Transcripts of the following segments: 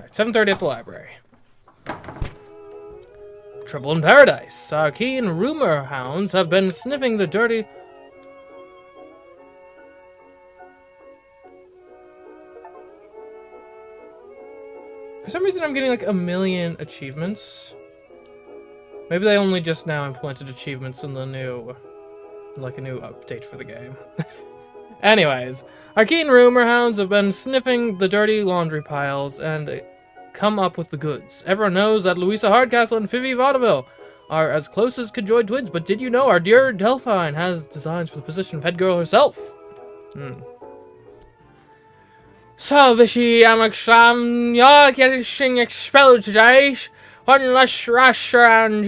Alright, 7:30 at the library. Trouble in paradise. Our keen rumor hounds have been sniffing the dirty... For some reason I'm getting like 1,000,000 achievements. Maybe they only just now implemented achievements in the new... like a new update for the game. Anyways, our keen rumor hounds have been sniffing the dirty laundry piles and come up with the goods. Everyone knows that Louisa Hardcastle and Vivi Vaudeville are as close as conjoined twins, but did you know our dear Delphine has designs for the position of head girl herself? So, Vichy, I'm you're getting expelled today. One less rush around.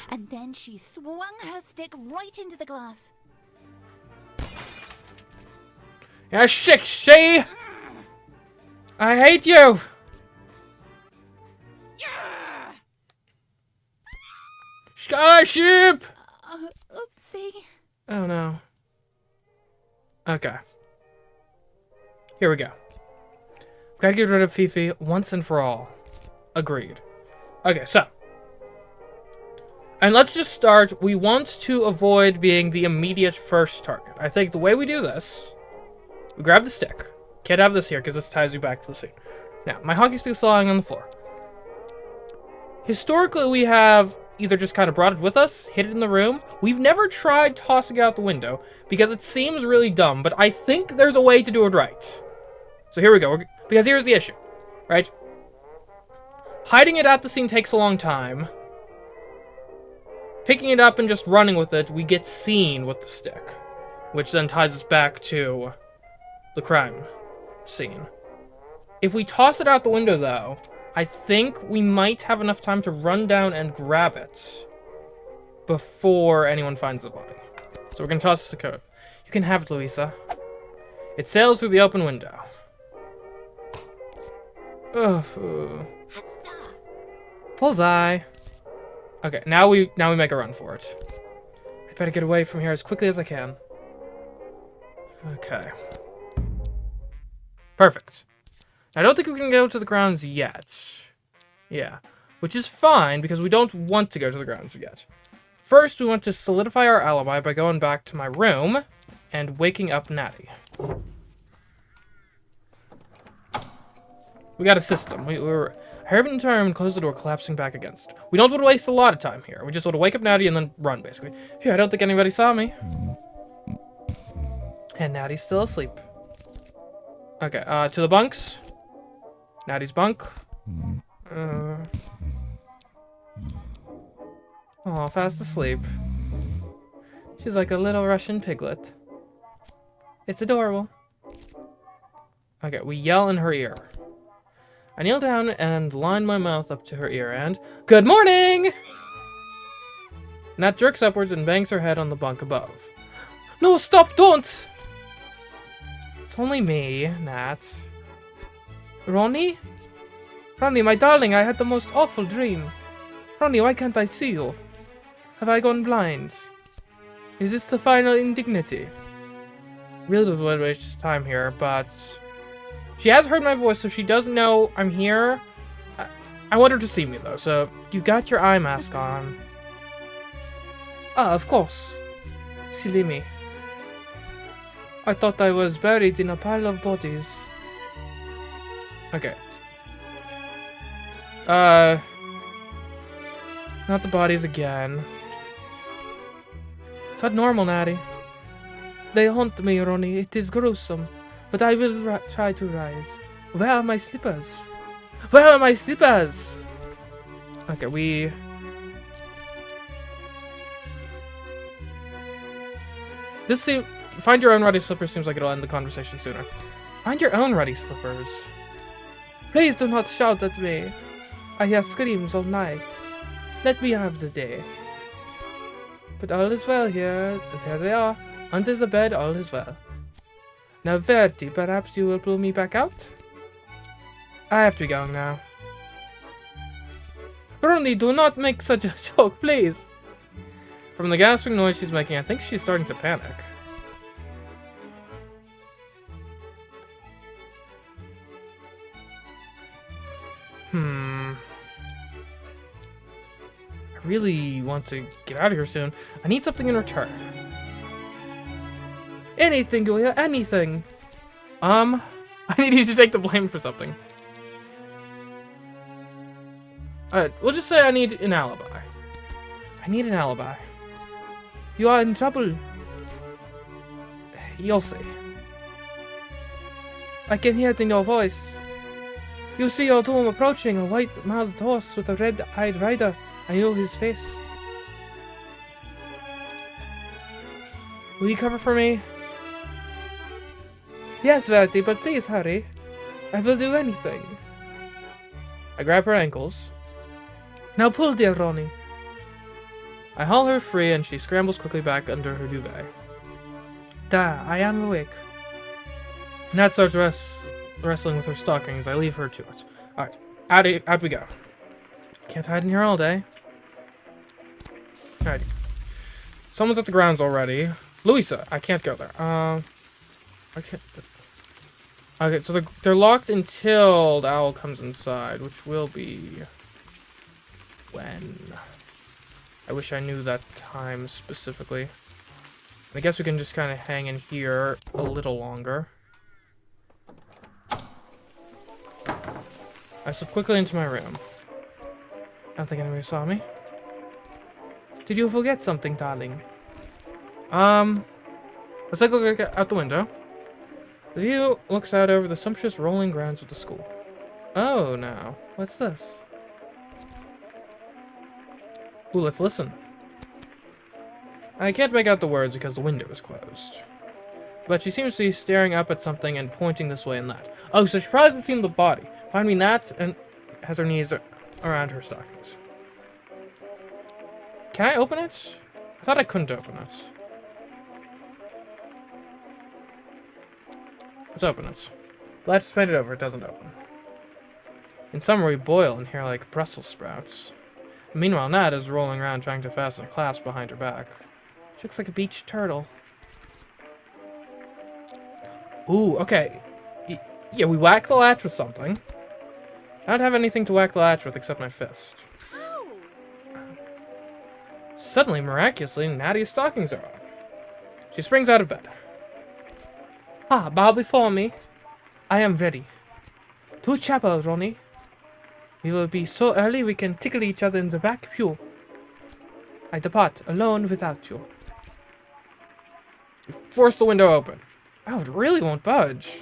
And then she swung her stick right into the glass. You're sick, see? I hate you. Scholarship! Oopsie. Oh no. Okay. Here we go. We've got to get rid of Fifi once and for all. Agreed. Okay, so. And let's just start. We want to avoid being the immediate first target. I think the way we do this, we grab the stick. Can't have this here because this ties you back to the scene. Now, my hockey stick's lying on the floor. Historically, we have either just kind of brought it with us, hid it in the room. We've never tried tossing it out the window because it seems really dumb, but I think there's a way to do it right. So here we go. Because here's the issue, right? Hiding it at the scene takes a long time. Picking it up and just running with it, we get seen with the stick, which then ties us back to the crime scene. If we toss it out the window, though, I think we might have enough time to run down and grab it before anyone finds the body. So we're going to toss the code. You can have it, Louisa. It sails through the open window. Ugh. Bullseye. Okay, now we make a run for it. I better get away from here as quickly as I can. Okay. Perfect. I don't think we can go to the grounds yet. Yeah. Which is fine, because we don't want to go to the grounds yet. First, we want to solidify our alibi by going back to my room and waking up Natty. We got a system. We're Herb and Term close the door, collapsing back against. We don't want to waste a lot of time here. We just want to wake up Natty and then run, basically. Phew, I don't think anybody saw me. And Natty's still asleep. Okay, to the bunks. Natty's bunk. Oh, fast asleep. She's like a little Russian piglet. It's adorable. Okay, we yell in her ear. I kneel down and line my mouth up to her ear and... Good morning! Nat jerks upwards and bangs her head on the bunk above. No, stop, don't! It's only me, Nat. Ronnie? Ronnie, my darling, I had the most awful dream. Ronnie, why can't I see you? Have I gone blind? Is this the final indignity? Really don't want to waste time here, but... She has heard my voice, so she does know I'm here. I want her to see me, though, so you've got your eye mask on. Ah, of course. Silly me. I thought I was buried in a pile of bodies. Okay. Not the bodies again. It's not normal, Natty. They haunt me, Ronnie. It is gruesome. But I will try to rise. Where are my slippers? Where are my slippers? Okay, we... This seems... Find your own ruddy slippers seems like it'll end the conversation sooner. Find your own ruddy slippers. Please do not shout at me. I hear screams all night. Let me have the day. But all is well here. There they are. Under the bed, all is well. Now, Verdi, perhaps you will pull me back out? I have to be going now. Ronnie, do not make such a joke, please. From the gasping noise she's making, I think she's starting to panic. I really want to get out of here soon. I need something in return. Anything, Julia, anything. I need you to take the blame for something. Alright, we'll just say I need an alibi. I need an alibi. You are in trouble. You'll see. I can hear it in your voice. You see your doom approaching, a white-mouthed horse with a red-eyed rider. I know his face. Will you cover for me? Yes, Verity, but please hurry. I will do anything. I grab her ankles. Now pull, dear Ronnie. I haul her free and she scrambles quickly back under her duvet. I am awake. Nat starts wrestling with her stockings. I leave her to it. Alright, out we go. Can't hide in here all day. Alright. Someone's at the grounds already. Louisa, I can't go there. I can't. Okay, so they're locked until the owl comes inside, which will be when. I wish I knew that time specifically. I guess we can just kind of hang in here a little longer. I slip quickly into my room. I don't think anybody saw me. Did you forget something, darling? Let's take a look out the window. The view looks out over the sumptuous rolling grounds of the school. Oh, now. What's this? Ooh, let's listen. I can't make out the words because the window is closed. But she seems to be staring up at something and pointing this way and that. Oh, so she probably hasn't seen the body. Find me Nat and has her knees around her stockings. Can I open it? I thought I couldn't open it. Let's open it. Let's paint it over. It doesn't open. In summer, we boil in here like Brussels sprouts. Meanwhile, Nat is rolling around trying to fasten a clasp behind her back. She looks like a beach turtle. Ooh, okay. Yeah, we whack the latch with something. I don't have anything to whack the latch with except my fist. How? Suddenly, miraculously, Natty's stockings are on. She springs out of bed. Bow before me. I am ready. To chapel, Ronnie. We will be so early we can tickle each other in the back pew. I depart alone without you. You force the window open. Oh, it really won't budge.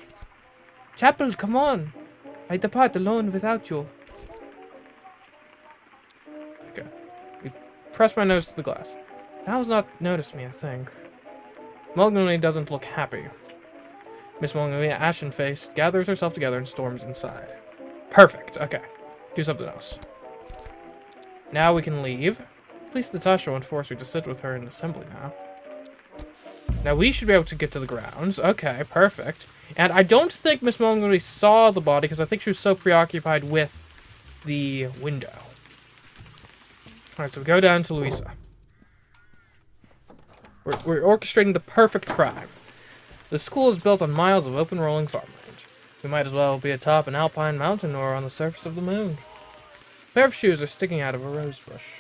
Chapel, come on. I depart alone without you. Okay. You press my nose to the glass. Thou's not noticed me, I think. Mulgony doesn't look happy. Miss Mulgony, ashen-faced, gathers herself together and storms inside. Perfect. Okay. Do something else. Now we can leave. At least Natasha won't force me to sit with her in assembly now. Now we should be able to get to the grounds. Okay, perfect. And I don't think Miss Mulgony saw the body because I think she was so preoccupied with the window. Alright, so we go down to Louisa. We're orchestrating the perfect crime. The school is built on miles of open rolling farmland. We might as well be atop an alpine mountain or on the surface of the moon. A pair of shoes are sticking out of a rose bush.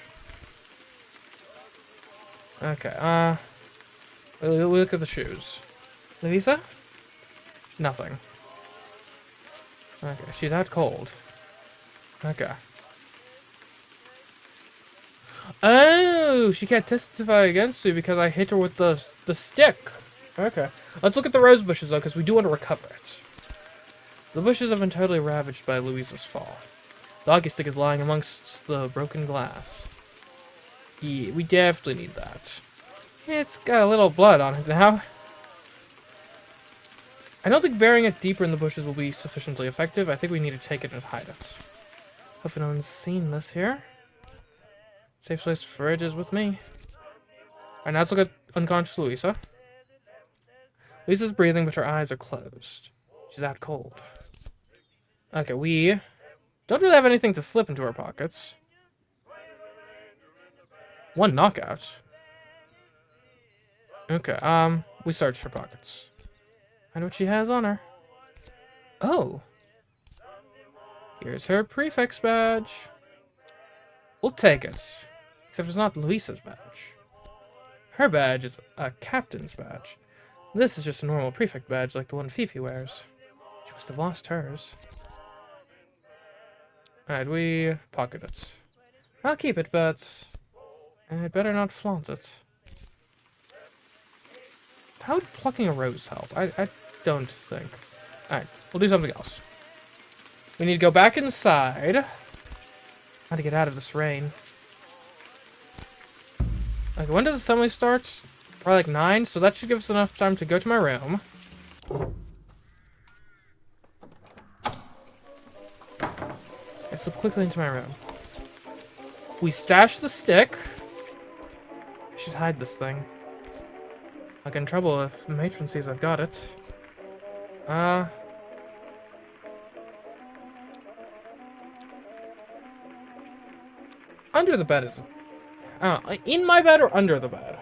Okay, we'll look at the shoes. Louisa? Nothing. Okay, she's out cold. Okay. Oh, she can't testify against me because I hit her with the stick. Okay. Let's look at the rose bushes, though, because we do want to recover it. The bushes have been totally ravaged by Louisa's fall. The hockey stick is lying amongst the broken glass. Yeah, we definitely need that. It's got a little blood on it now. I don't think burying it deeper in the bushes will be sufficiently effective. I think we need to take it and hide it. Hopefully no one's seen this here. Safe place for it is with me. Alright, now let's look at unconscious Louisa. Lisa's breathing, but her eyes are closed. She's out cold. Okay, we don't really have anything to slip into our pockets. One knockout. Okay, we searched her pockets. Find what she has on her. Oh. Here's her prefect's badge. We'll take it. Except it's not Luisa's badge. Her badge is a captain's badge. This is just a normal prefect badge like the one Fifi wears. She must have lost hers. Alright, we pocket it. I'll keep it, but I'd better not flaunt it. How would plucking a rose help? I don't think. Alright, we'll do something else. We need to go back inside. How to get out of this rain. Okay, when does the assembly start? Probably like 9, so that should give us enough time to go to my room. I slip quickly into my room. We stash the stick. I should hide this thing. I'll get in trouble if the matron sees I've got it. Under the bed is... in my bed or under the bed?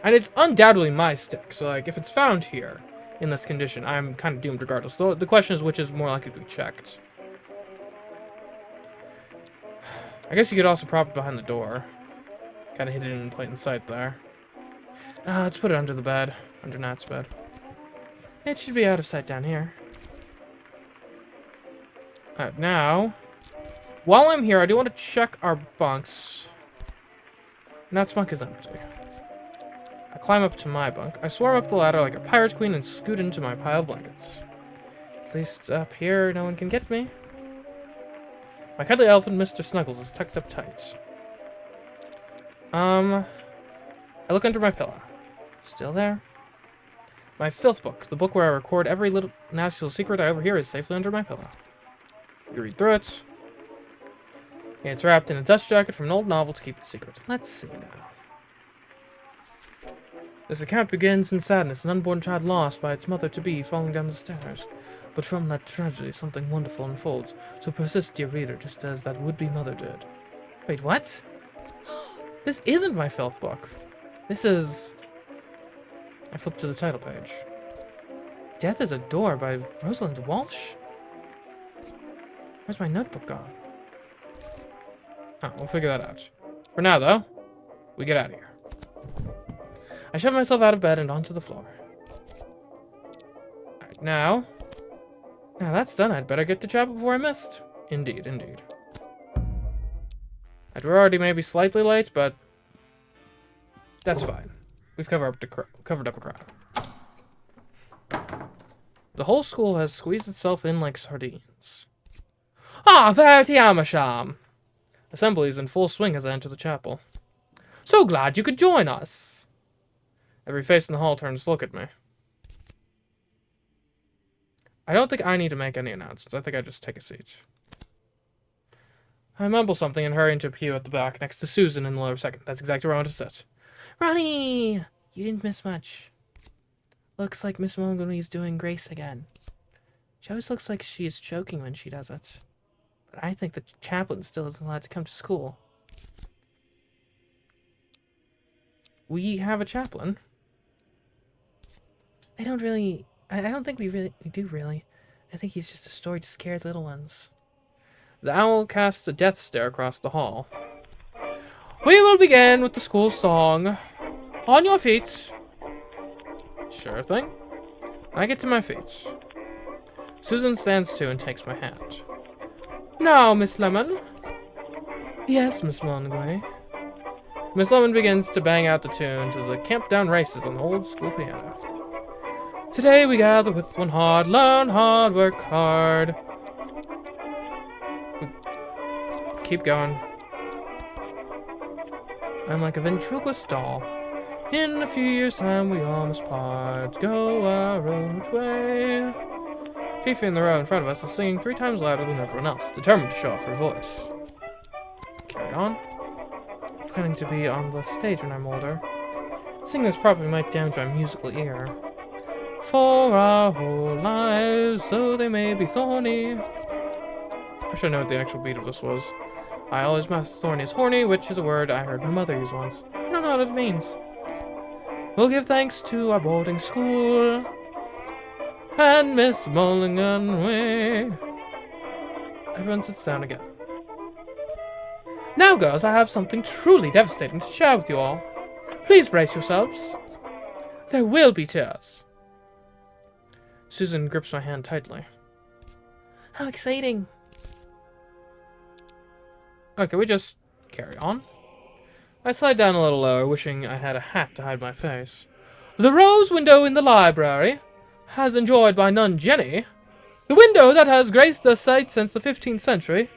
And it's undoubtedly my stick, so like, if it's found here, in this condition, I'm kind of doomed regardless. So the question is which is more likely to be checked. I guess you could also prop it behind the door. Kind of hid it in plain sight there. Let's put it under the bed. Under Nat's bed. It should be out of sight down here. Alright, now... While I'm here, I do want to check our bunks. Nat's bunk is empty. I climb up to my bunk. I swarm up the ladder like a pirate queen and scoot into my pile of blankets. At least up here, no one can get me. My cuddly elephant, Mr. Snuggles, is tucked up tight. I look under my pillow. Still there. My filth book, the book where I record every little nasty little secret I overhear, is safely under my pillow. You read through it. It's wrapped in a dust jacket from an old novel to keep it secret. Let's see now. This account begins in sadness, an unborn child lost by its mother-to-be falling down the stairs. But from that tragedy, something wonderful unfolds. So persist, dear reader, just as that would-be mother did. Wait, what? This isn't my filth book. This is... I flip to the title page. Death is a Door by Rosalind Walsh? Where's my notebook gone? Oh, we'll figure that out. For now, though, we get out of here. I shove myself out of bed and onto the floor. Alright, now that's done. I'd better get to chapel before I missed. Indeed, indeed. We're already maybe slightly late, but that's fine. We've covered up a crowd. The whole school has squeezed itself in like sardines. Ah, verity Amersham! Assembly is in full swing as I enter the chapel. So glad you could join us! Every face in the hall turns to look at me. I don't think I need to make any announcements. I think I just take a seat. I mumble something and hurry into a pew at the back next to Susan in the lower second. That's exactly where I want to sit. Ronnie! You didn't miss much. Looks like Miss Mulgree's doing grace again. She always looks like she's choking when she does it. But I think the chaplain still isn't allowed to come to school. We have a chaplain. I don't think we do really. I think he's just a story to scare the little ones. The owl casts a death stare across the hall. We will begin with the school song. On your feet. Sure thing. I get to my feet. Susan stands too and takes my hand. Now, Miss Lemon. Yes, Miss Monaghan. Miss Lemon begins to bang out the tune to the Camp Down Races on the old school piano. Today we gather with one heart, learn hard, work hard. Keep going. I'm like a ventriloquist doll. In a few years' time we all must part, go our own way. Fifi in the row in front of us is singing 3 times louder than everyone else, determined to show off her voice. Carry on. Planning to be on the stage when I'm older. Singing this properly might damage my musical ear. For our whole lives, though they may be thorny. I should know what the actual beat of this was. I always mess thorny as horny, which is a word I heard my mother use once. I don't know what it means. We'll give thanks to our boarding school and Miss Mulligan way. Everyone sits down again. Now, girls, I have something truly devastating to share with you all. Please brace yourselves. There will be tears. Susan grips my hand tightly. How exciting. Okay, we just carry on. I slide down a little lower, wishing I had a hat to hide my face. The rose window in the library, as enjoyed by nun Jenny, the window that has graced the site since the 15th century,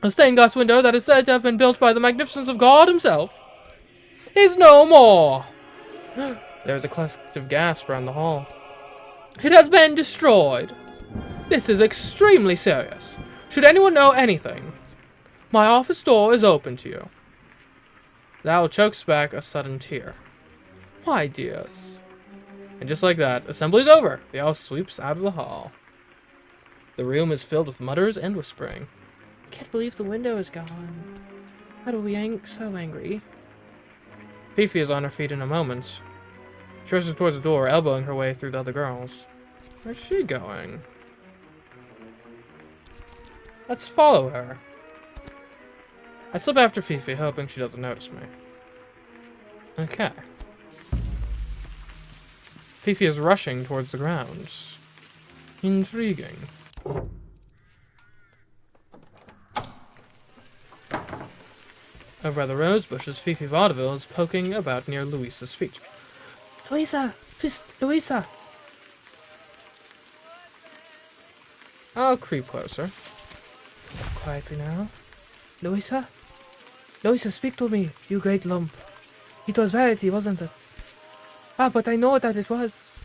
a stained glass window that is said to have been built by the magnificence of God himself, is no more. There is a collective gasp around the hall. It has been destroyed. This is extremely serious. Should anyone know anything, my office door is open to you. Thou chokes back a sudden tear. My dears. And just like that, assembly's over. The owl sweeps out of the hall. The room is filled with mutters and whispering. I can't believe the window is gone. How do we so angry? Fifi is on her feet in a moment. She rushes towards the door, elbowing her way through the other girls. Where's she going? Let's follow her. I slip after Fifi, hoping she doesn't notice me. Okay. Fifi is rushing towards the grounds. Intriguing. Over by the rose bushes, Fifi Vaudeville is poking about near Louisa's feet. Louisa! Louisa! I'll creep closer. Quietly now. Louisa? Louisa, speak to me, you great lump. It was Verity, wasn't it? Ah, but I know that it was.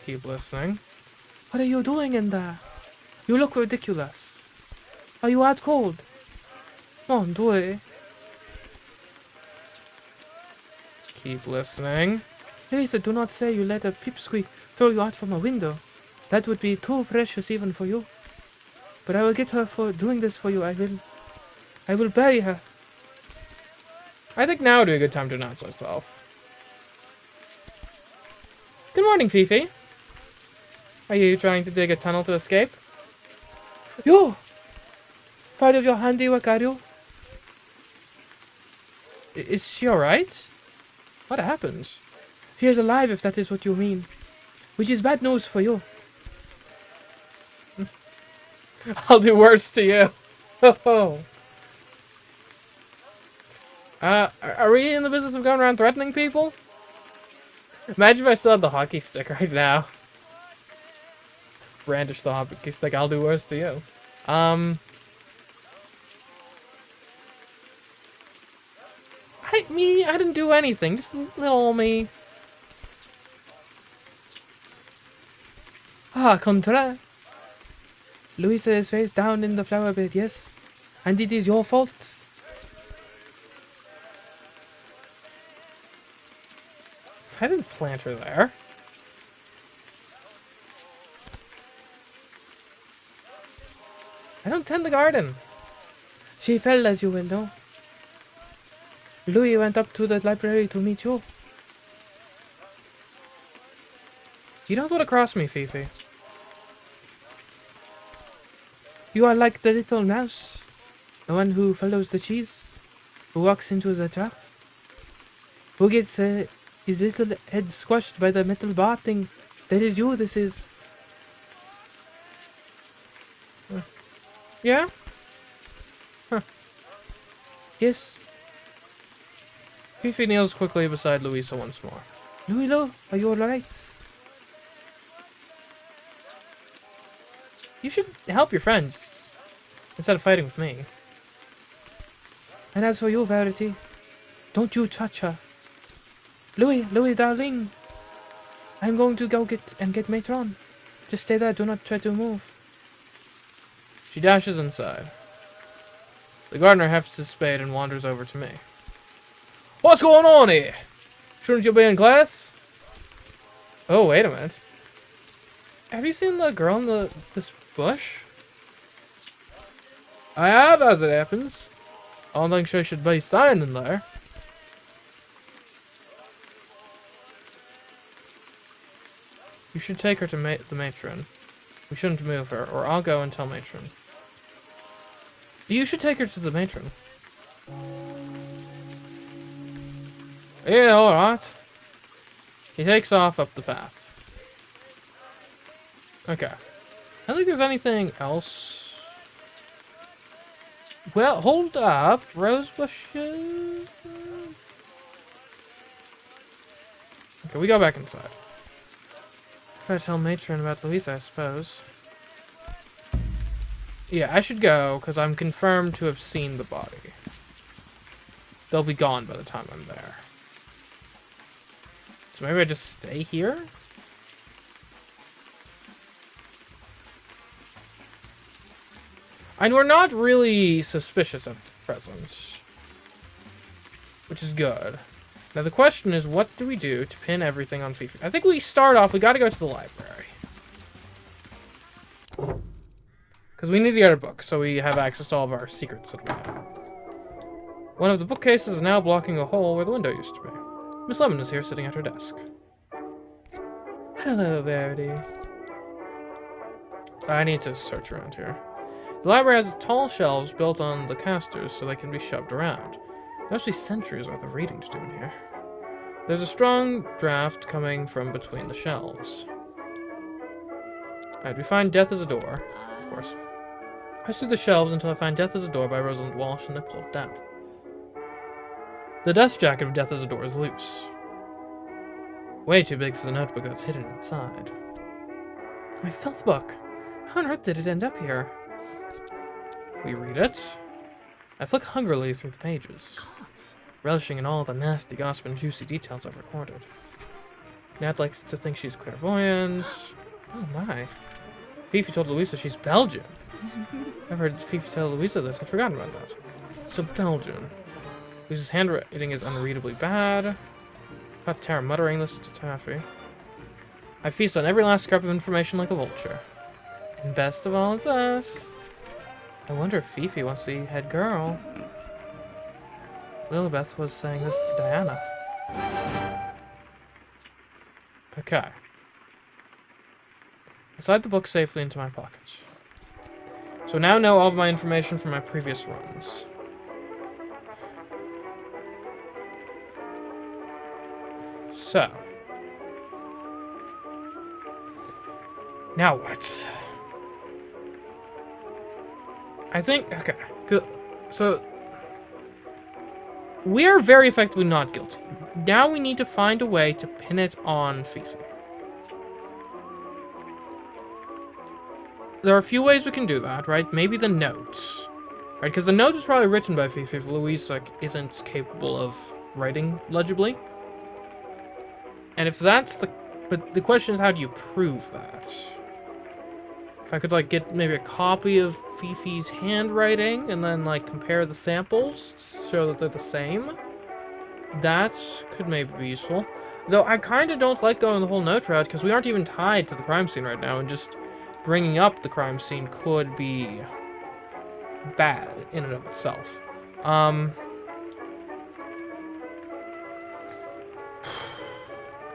Keep listening. What are you doing in there? You look ridiculous. Are you out cold? Mon Dieu. Keep listening. Louisa, do not say you let a pipsqueak throw you out from a window. That would be too precious even for you. But I will get her for doing this for you. I will bury her. I think now would be a good time to announce myself. Good morning, Fifi. Are you trying to dig a tunnel to escape? You! Part of your handiwork, are you? Is she alright? What happened? She is alive, if that is what you mean. Which is bad news for you. I'll do worse to you. Are we in the business of going around threatening people? Imagine if I still had the hockey stick right now. Brandish the hockey stick, I'll do worse to you. I didn't do anything, just little me. Ah, contraire. Louisa is face down in the flower bed, yes. And it is your fault. I didn't plant her there. I don't tend the garden. She fell, as you will know. Louis went up to the library to meet you. You don't want to cross me, Fifi. You are like the little mouse. The one who follows the cheese. Who walks into the trap. Who gets his little head squashed by the metal bar thing. That is you, this is. Yeah? Huh. Yes. Fifi kneels quickly beside Louisa once more. Louis, are you alright? You should help your friends, instead of fighting with me. And as for you, Verity, don't you touch her. Louis, darling. I'm going to go get Matron. Just stay there, do not try to move. She dashes inside. The gardener hefts his spade and wanders over to me. What's going on here? Shouldn't you be in class? Oh, wait a minute. Have you seen the girl in this bush? I have, as it happens. I don't think she should be standing there. You should take her to the matron. We shouldn't move her, or I'll go and tell Matron. You should take her to the Matron. Yeah, alright. He takes off up the path. Okay. I don't think there's anything else. Well, hold up. Rose bushes. Okay, we go back inside. Try to tell Matron about Louisa, I suppose. Yeah, I should go, because I'm confirmed to have seen the body. They'll be gone by the time I'm there. So maybe I just stay here? And we're not really suspicious at present. Which is good. Now the question is, what do we do to pin everything on Fifi? I think we start off, we gotta go to the library. Because we need to get a book, so we have access to all of our secrets that we have. One of the bookcases is now blocking a hole where the window used to be. Miss Lemon is here sitting at her desk. Hello, Verity. I need to search around here. The library has tall shelves built on the casters so they can be shoved around. There must be centuries worth of reading to do in here. There's a strong draft coming from between the shelves. Alright, we find Death is a Door, of course. I through the shelves until I find Death is a Door by Rosalind Walsh and I pull it down. The dust jacket of Death is a Door is loose. Way too big for the notebook that's hidden inside. My filth book! How on earth did it end up here? We read it. I flick hungrily through the pages, relishing in all the nasty gossip and juicy details I've recorded. Nat likes to think she's clairvoyant. Oh my. Fifi told Louisa she's Belgian. I've heard Fifi tell Louisa this. I'd forgotten about that. So Belgian. Louisa's handwriting is unreadably bad. Got Tara muttering this to Taffy. I feast on every last scrap of information like a vulture. And best of all is this. I wonder if Fifi wants to be head girl. Lilibeth was saying this to Diana. Okay. I slide the book safely into my pocket. So now know all of my information from my previous runs. So. Now what? I think, okay, good. So, we are very effectively not guilty. Now we need to find a way to pin it on Fifi. There are a few ways we can do that, right? Maybe the notes, right? Because the note was probably written by Fifi if Louise, like, isn't capable of writing legibly. And if that's the... But the question is, how do you prove that? If I could, like, get maybe a copy of Fifi's handwriting and then, like, compare the samples to show that they're the same, that could maybe be useful. Though I kind of don't like going the whole note route because we aren't even tied to the crime scene right now, and just bringing up the crime scene could be bad in and of itself.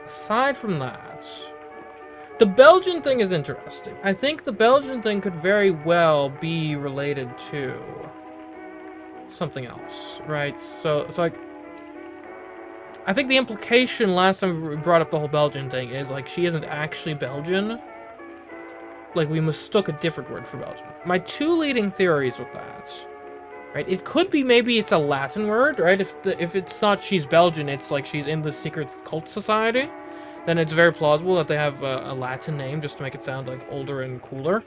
Aside from that... The Belgian thing is interesting. I think the Belgian thing could very well be related to something else, right? So it's like, I think the implication last time we brought up the whole Belgian thing is like she isn't actually Belgian. Like we mistook a different word for Belgian. My two leading theories with that, right? It could be maybe it's a Latin word, right? If it's not she's Belgian, it's like she's in the secret cult society. Then it's very plausible that they have a Latin name just to make it sound like older and cooler.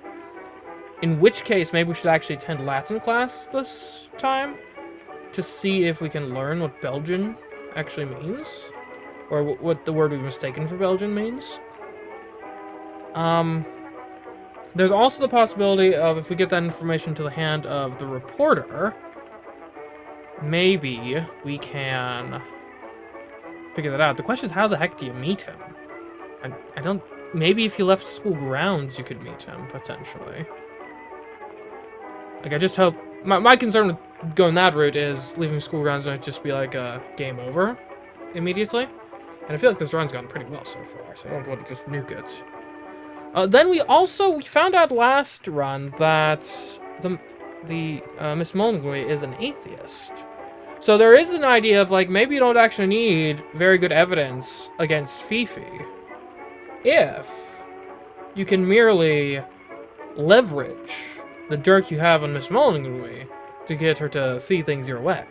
In which case, maybe we should actually attend Latin class this time to see if we can learn what Belgian actually means, or what the word we've mistaken for Belgian means. There's also the possibility of, if we get that information to the hand of the reporter, maybe we can figure that out. The question is, how the heck do you meet him? I don't... Maybe if you left school grounds, you could meet him, potentially. Like, I just hope... My concern with going that route is leaving school grounds might just be like a game over immediately. And I feel like this run's gone pretty well so far, so I don't want to just nuke it. Then we found out last run that Miss Mullenweg is an atheist. So there is an idea of, like, maybe you don't actually need very good evidence against Fifi if you can merely leverage the dirt you have on Miss Mullenweg to get her to see things your way.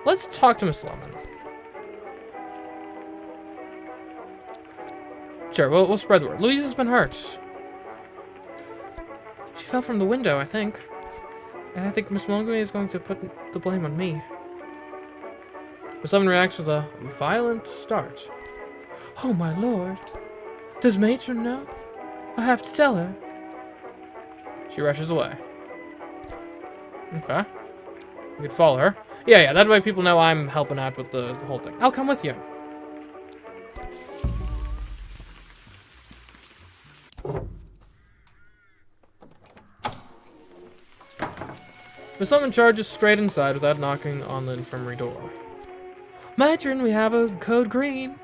Let's talk to Miss Lemon. Sure, we'll spread the word. Louise has been hurt. She fell from the window, I think. And I think Miss Mullenweg is going to put the blame on me. Miss Lemon reacts with a violent start. Oh my lord. Does Matron know? I have to tell her. She rushes away. Okay. We could follow her. Yeah, that way people know I'm helping out with the whole thing. I'll come with you. Miss Lemon charges straight inside without knocking on the infirmary door. Matron, we have a code green.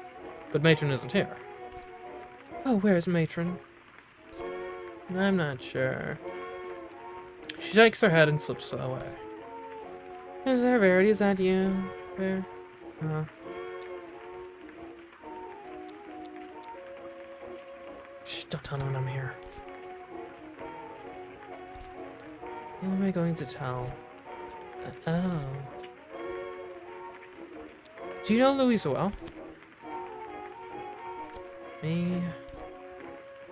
But Matron isn't here. Oh, where's Matron? I'm not sure. She shakes her head and slips away. Is there, Verity? Is that you? Where? Shh, don't tell anyone I'm here. Who am I going to tell? Oh. Do you know Louisa well? Me?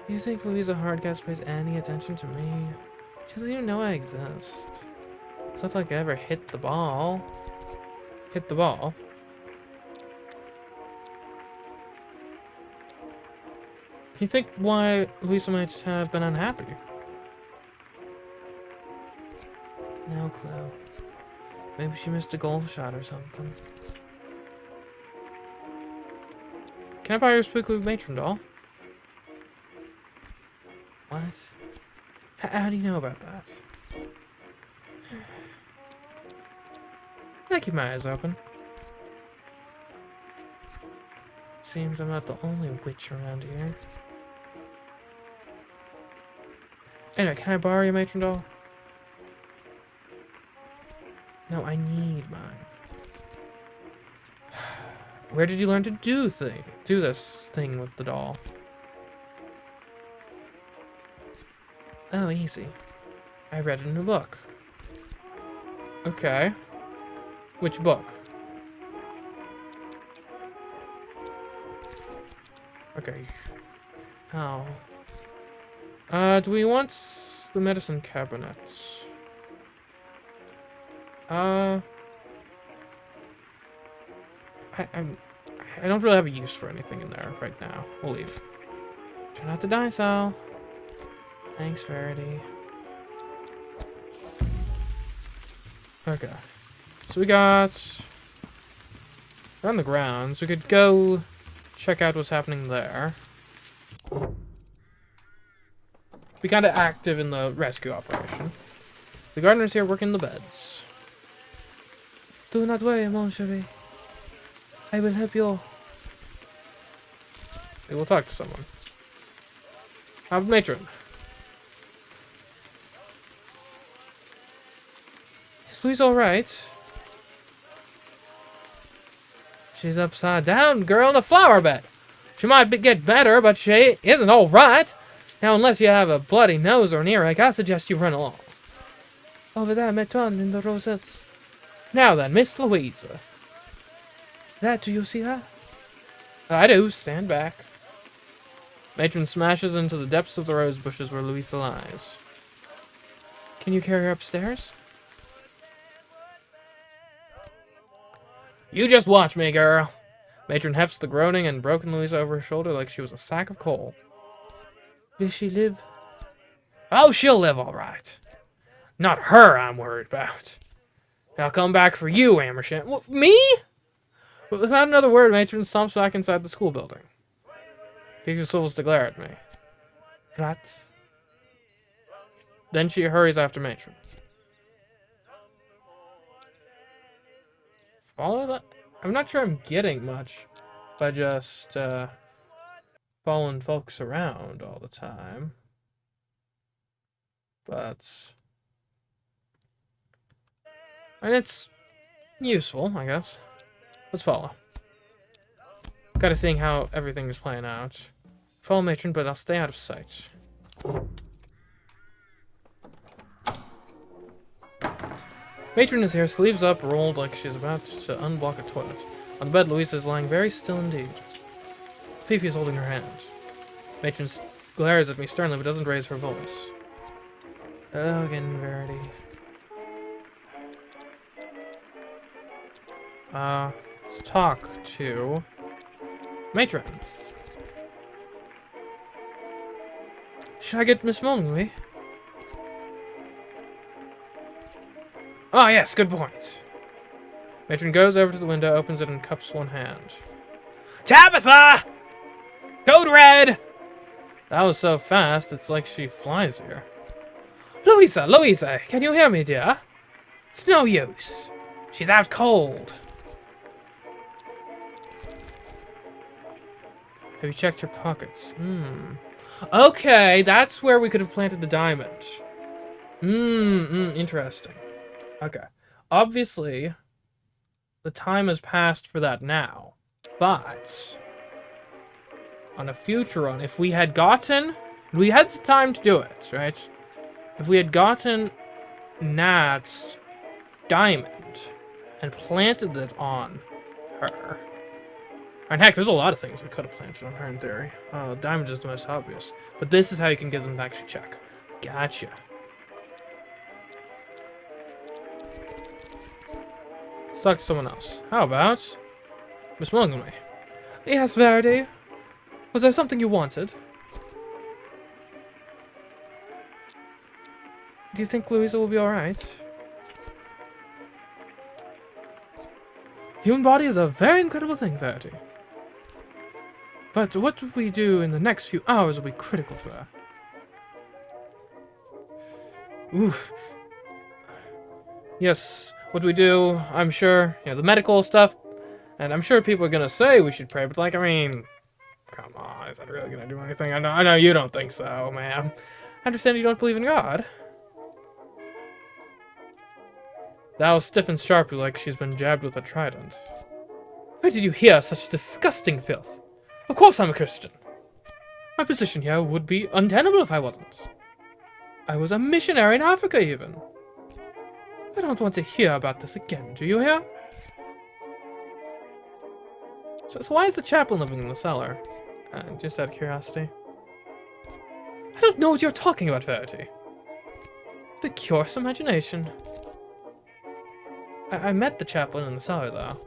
Do you think Louisa Hardcastle pays any attention to me? She doesn't even know I exist. It's not like I ever hit the ball. Hit the ball. Can you think why Louisa might have been unhappy? No clue. Maybe she missed a goal shot or something. Can I buy your Spookly Matron doll? What? How do you know about that? I keep my eyes open. Seems I'm not the only witch around here. Anyway, can I borrow your Matron doll? No, I need mine. Where did you learn to do this thing with the doll? Oh, easy. I read it in a book. Okay. Which book? Okay. How? Do we want the medicine cabinet? I don't really have a use for anything in there right now. We'll leave. Try not to die, Sal. Thanks, Verity. Okay. So we got... We're on the grounds. We could go check out what's happening there. Be kind of active in the rescue operation. The gardener's here working the beds. Do not worry, mon chéri. I will help you all. We will talk to someone. How about Matron? Is Louise alright? She's upside down, girl, in a flower bed. She might get better, but she isn't alright. Now, unless you have a bloody nose or an earache, I suggest you run along. Over there, Matron, in the rosettes. Now then, Miss Louisa. Do you see that? I do. Stand back. Matron smashes into the depths of the rose bushes where Louisa lies. Can you carry her upstairs? You just watch me, girl. Matron hefts the groaning and broken Louisa over her shoulder like she was a sack of coal. Will she live? Oh, she'll live all right. Not her I'm worried about. I'll come back for you, Amersham. What, me? But without another word, Matron stomps back inside the school building. Fifi swivels to glare at me. Rat. Then she hurries after Matron. Follow that? I'm not sure I'm getting much. by just following folks around all the time. But and it's useful, I guess. Let's follow. Gotta see how everything is playing out. Follow Matron, but I'll stay out of sight. Matron is here, sleeves up, rolled like she's about to unblock a toilet. On the bed, Louisa is lying very still indeed. Fifi is holding her hand. Matron glares at me sternly, but doesn't raise her voice. Oh, again, Verity. Let's talk to Matron. Should I get Miss Mullenweg? Ah, yes, good point. Matron goes over to the window, opens it, and cups one hand. Tabitha! Code red! That was so fast, it's like she flies here. Louisa, can you hear me, dear? It's no use. She's out cold. Have you checked your pockets? Okay, that's where we could have planted the diamond. Interesting. Okay. Obviously, the time has passed for that now. But on a future run, if we had gotten... We had the time to do it, right? If we had gotten Nat's diamond and planted it on her... And heck, there's a lot of things we could have planted on her in theory. Diamond is the most obvious. But this is how you can get them to actually check. Gotcha. Let's talk to someone else. How about Miss Mullenweg? Yes, Verity. Was there something you wanted? Do you think Louisa will be alright? Human body is a very incredible thing, Verity. But what we do in the next few hours will be critical to her. Ooh. Yes, what we do, I'm sure, the medical stuff, and I'm sure people are gonna say we should pray, but like, I mean, come on, is that really gonna do anything? I know you don't think so, ma'am. I understand you don't believe in God. Thou stiffens sharply like she's been jabbed with a trident. Where did you hear such disgusting filth? Of course I'm a Christian. My position here would be untenable if I wasn't. I was a missionary in Africa, even. I don't want to hear about this again, do you hear? So why is the chaplain living in the cellar? Just out of curiosity. I don't know what you're talking about, Verity. The curious imagination. I met the chaplain in the cellar, though.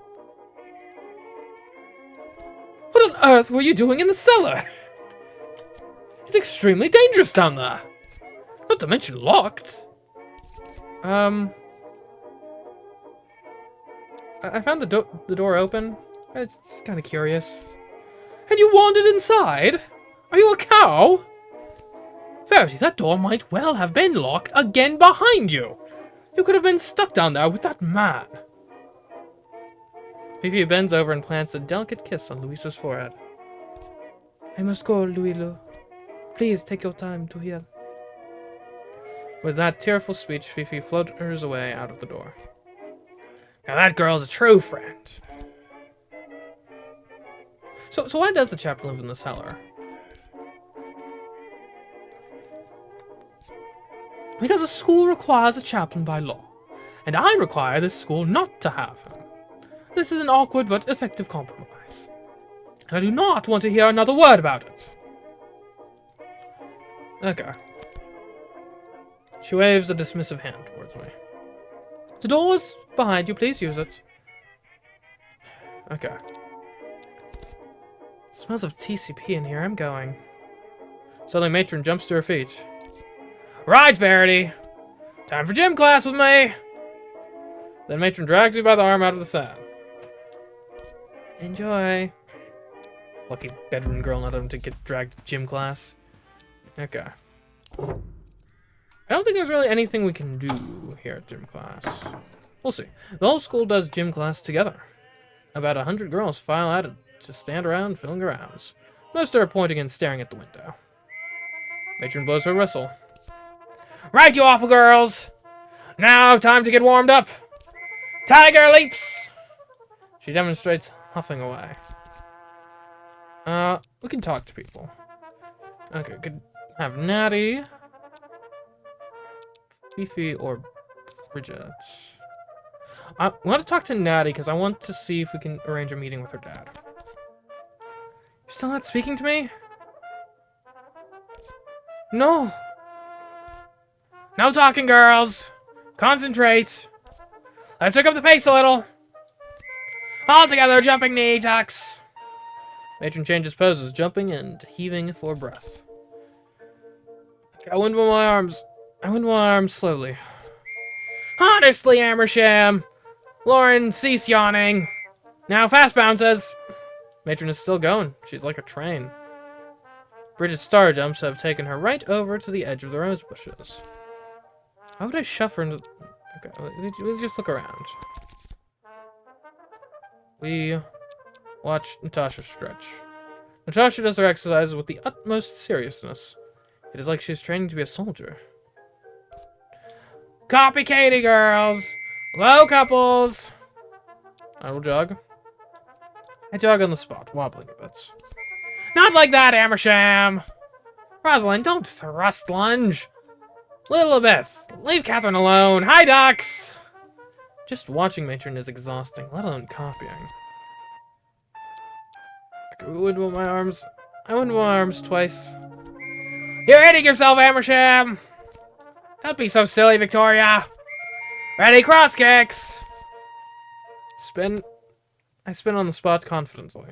What on earth were you doing in the cellar? It's extremely dangerous down there. Not to mention locked. I found the door open. I'm just kind of curious. And you wandered inside? Are you a cow? Verity, that door might well have been locked again behind you. You could have been stuck down there with that man. Fifi bends over and plants a delicate kiss on Louisa's forehead. I must go, Louisa. Please take your time to heal. With that tearful speech, Fifi flutters away out of the door. Now that girl's a true friend. So why does the chaplain live in the cellar? Because the school requires a chaplain by law, and I require this school not to have him. This is an awkward but effective compromise, and I do not want to hear another word about it. Okay. She waves a dismissive hand towards me. The door is behind you, please use it. Okay. It smells of TCP in here, I'm going. Suddenly Matron jumps to her feet. Right, Verity! Time for gym class with me! Then Matron drags me by the arm out of the sand. Enjoy. Lucky bedroom girl not having to get dragged to gym class. Okay. I don't think there's really anything we can do here at gym class. We'll see. The whole school does gym class together. About 100 girls file out at to stand around filling rounds. Most are pointing and staring at the window. Matron blows her whistle. Right, you awful girls! Now, time to get warmed up! Tiger leaps! She demonstrates, huffing away. We can talk to people. Okay, could have Natty, Fifi, or Bridget. I want to talk to Natty because I want to see if we can arrange a meeting with her dad. You're still not speaking to me? No. No talking, girls. Concentrate. Let's pick up the pace a little. All together, jumping knee tucks. Matron changes poses, jumping and heaving for breath. I wind my arms. I wind my arms slowly. Honestly, Amersham. Lauren, cease yawning. Now fast bounces. Matron is still going. She's like a train. Bridget's star jumps have taken her right over to the edge of the rose bushes. How would I shove her into... Okay, we'll just look around. We watch Natasha stretch. Natasha does her exercises with the utmost seriousness. It is like she's training to be a soldier. Copy Katie, girls! Low couples! I will jog. I jog on the spot, wobbling a bit. Not like that, Amersham! Rosalind, don't thrust lunge! Lilibeth, leave Catherine alone! Hi, ducks! Just watching Matron is exhausting, let alone copying. I windmill my arms. I windmill my arms twice. You're hitting yourself, Amersham! Don't be so silly, Victoria! Ready, cross kicks! Spin. I spin on the spot confidently.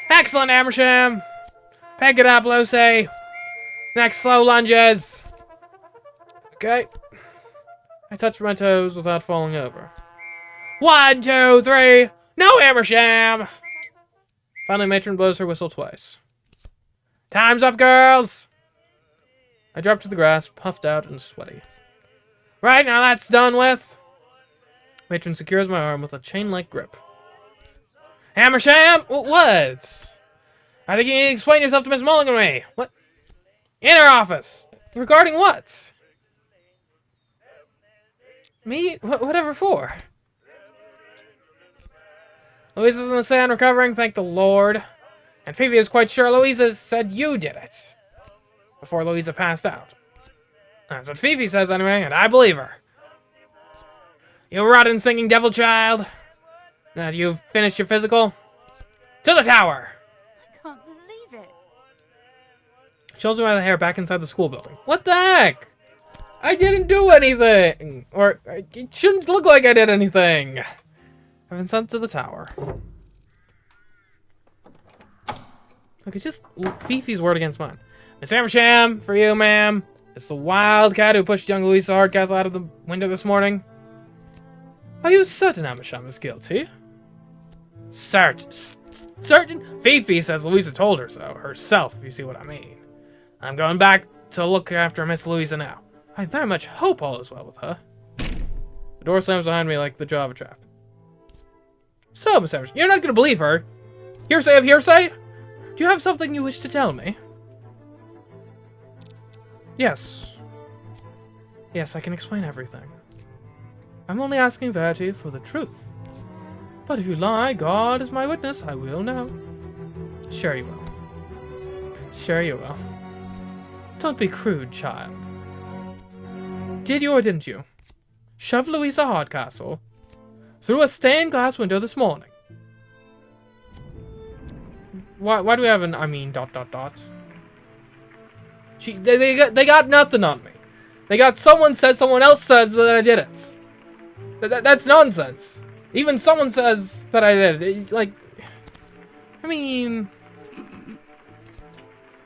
Excellent, Amersham! Peg it up, Lucy! Next slow lunges! Okay. I touch my toes without falling over. 1, 2, 3! No, Amersham! Finally, Matron blows her whistle twice. Time's up, girls! I drop to the grass, puffed out and sweaty. Right, now that's done with. Matron secures my arm with a chain-like grip. Amersham! What? I think you need to explain yourself to Miss Mulligan. What? In her office. Regarding what? Me? Whatever for? Louisa's in the sand recovering, thank the Lord. And Phoebe is quite sure Louisa said you did it. Before Louisa passed out. That's what Fifi says anyway, and I believe her. You rotten singing devil child. Now you've finished your physical? To the tower! I can't believe it. She holds me by the hair back inside the school building. What the heck? I didn't do anything! Or, it shouldn't look like I did anything. I've been sent to the tower. Look, it's just Fifi's word against mine. Miss Amersham, for you, ma'am. It's the wildcat who pushed young Louisa Hardcastle out of the window this morning. Are you certain Amersham is guilty? Certain? Fifi says Louisa told her so, herself, if you see what I mean. I'm going back to look after Miss Louisa now. I very much hope all is well with her. The door slams behind me like the jaw of a trap. So, Miss Amersham, you're not going to believe her. Hearsay of hearsay? Do you have something you wish to tell me? Yes. Yes, I can explain everything. I'm only asking Verity for the truth. But if you lie, God is my witness, I will know. Sure you will. Sure you will. Don't be crude, child. Did you or didn't you shove Louisa Hardcastle through a stained glass window this morning? Why do we have an, I mean, ... They got nothing on me. They got someone said someone else said that I did it. That's nonsense. Even someone says that I did it. Like, I mean,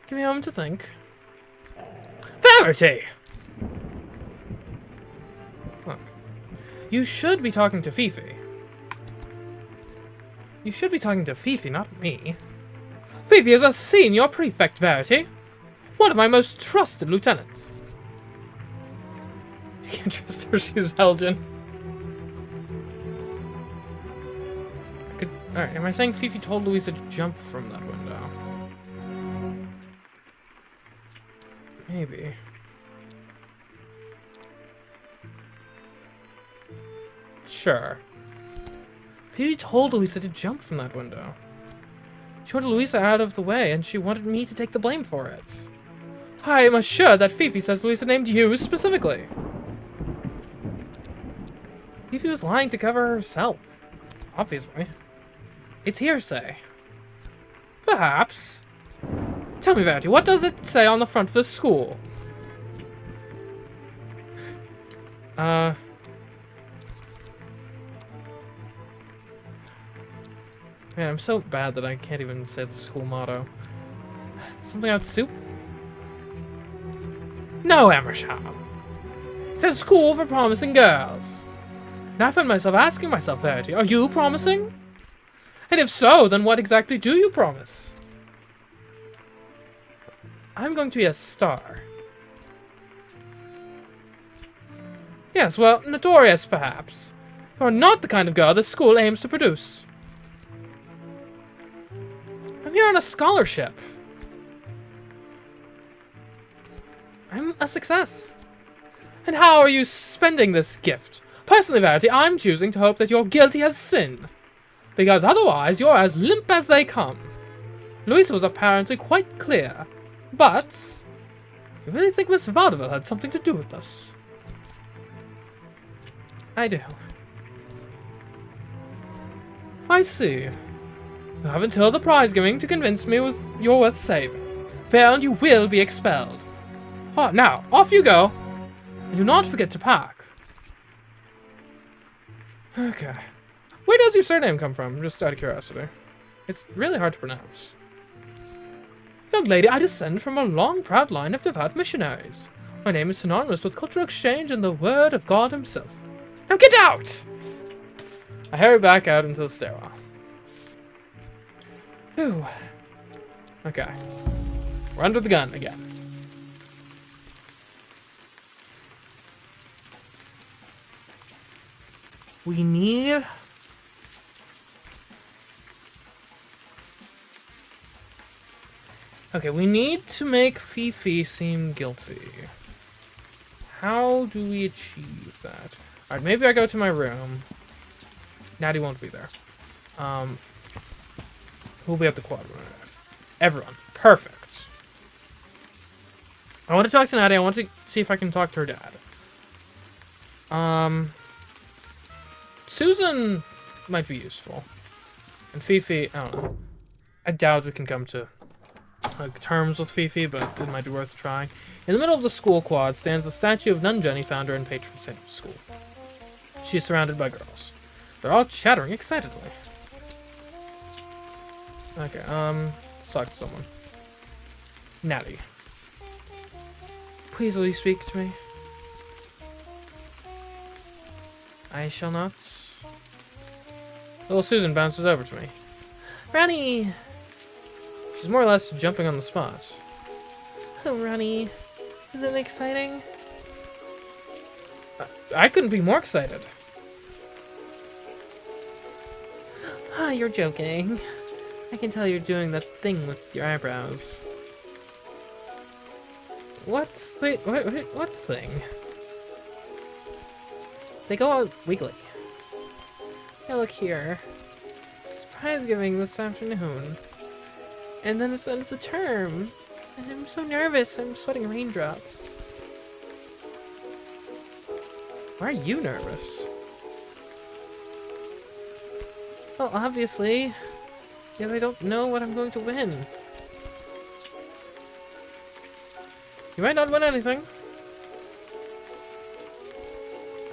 give me a moment to think. Verity! Look, you should be talking to Fifi. You should be talking to Fifi, not me. Fifi is a senior prefect, Verity. One of my most trusted lieutenants. You can't trust her, she's Belgian. Alright, am I saying Fifi told Louisa to jump from that window? Maybe. Sure. Fifi told Louisa to jump from that window. She wanted Louisa out of the way, and she wanted me to take the blame for it. I am assured that Fifi says Louisa named you specifically. Fifi was lying to cover herself. Obviously. It's hearsay. Perhaps. Tell me, Verity, what does it say on the front of the school? Man, I'm so bad that I can't even say the school motto. Something about soup? No, Amersham. It says school for promising girls. And I find myself asking myself, Verity, are you promising? And if so, then what exactly do you promise? I'm going to be a star. Yes, well, notorious, perhaps. You are not the kind of girl this school aims to produce. I'm here on a scholarship. I'm a success. And how are you spending this gift? Personally, Verity, I'm choosing to hope that you're guilty as sin. Because otherwise, you're as limp as they come. Louisa was apparently quite clear. But, you really think Miss Vaudeville had something to do with this? I do. I see. You have until the prize giving to convince me you're worth saving. Fail and you will be expelled. Oh, now, off you go. And do not forget to pack. Okay. Where does your surname come from? Just out of curiosity. It's really hard to pronounce. Young lady, I descend from a long, proud line of devout missionaries. My name is synonymous with cultural exchange and the word of God himself. Now get out! I hurry back out into the stairwell. Whew. Okay. We're under the gun again. We need... Okay, we need to make Fifi seem guilty. How do we achieve that? Alright, maybe I go to my room. Natty won't be there. Who'll be at the quad room? Everyone. Perfect. I want to talk to Natty. I want to see if I can talk to her dad. Susan might be useful. And Fifi, I don't know. I doubt we can come to terms with Fifi, but it might be worth trying. In the middle of the school quad stands the statue of Nun Jenny, founder and patron saint of the school. She is surrounded by girls. They're all chattering excitedly. Okay, let's talk to someone. Natty. Please will you speak to me? I shall not. Little Susan bounces over to me. Ronnie! She's more or less jumping on the spot. Oh, Ronnie. Isn't it exciting? I couldn't be more excited. Ah, you're joking. I can tell you're doing that thing with your eyebrows. What thing? They go out wiggly. Now look here. It's prize giving this afternoon. And then it's the end of the term. And I'm so nervous, I'm sweating raindrops. Why are you nervous? Well, obviously. Yeah, I don't know what I'm going to win. You might not win anything.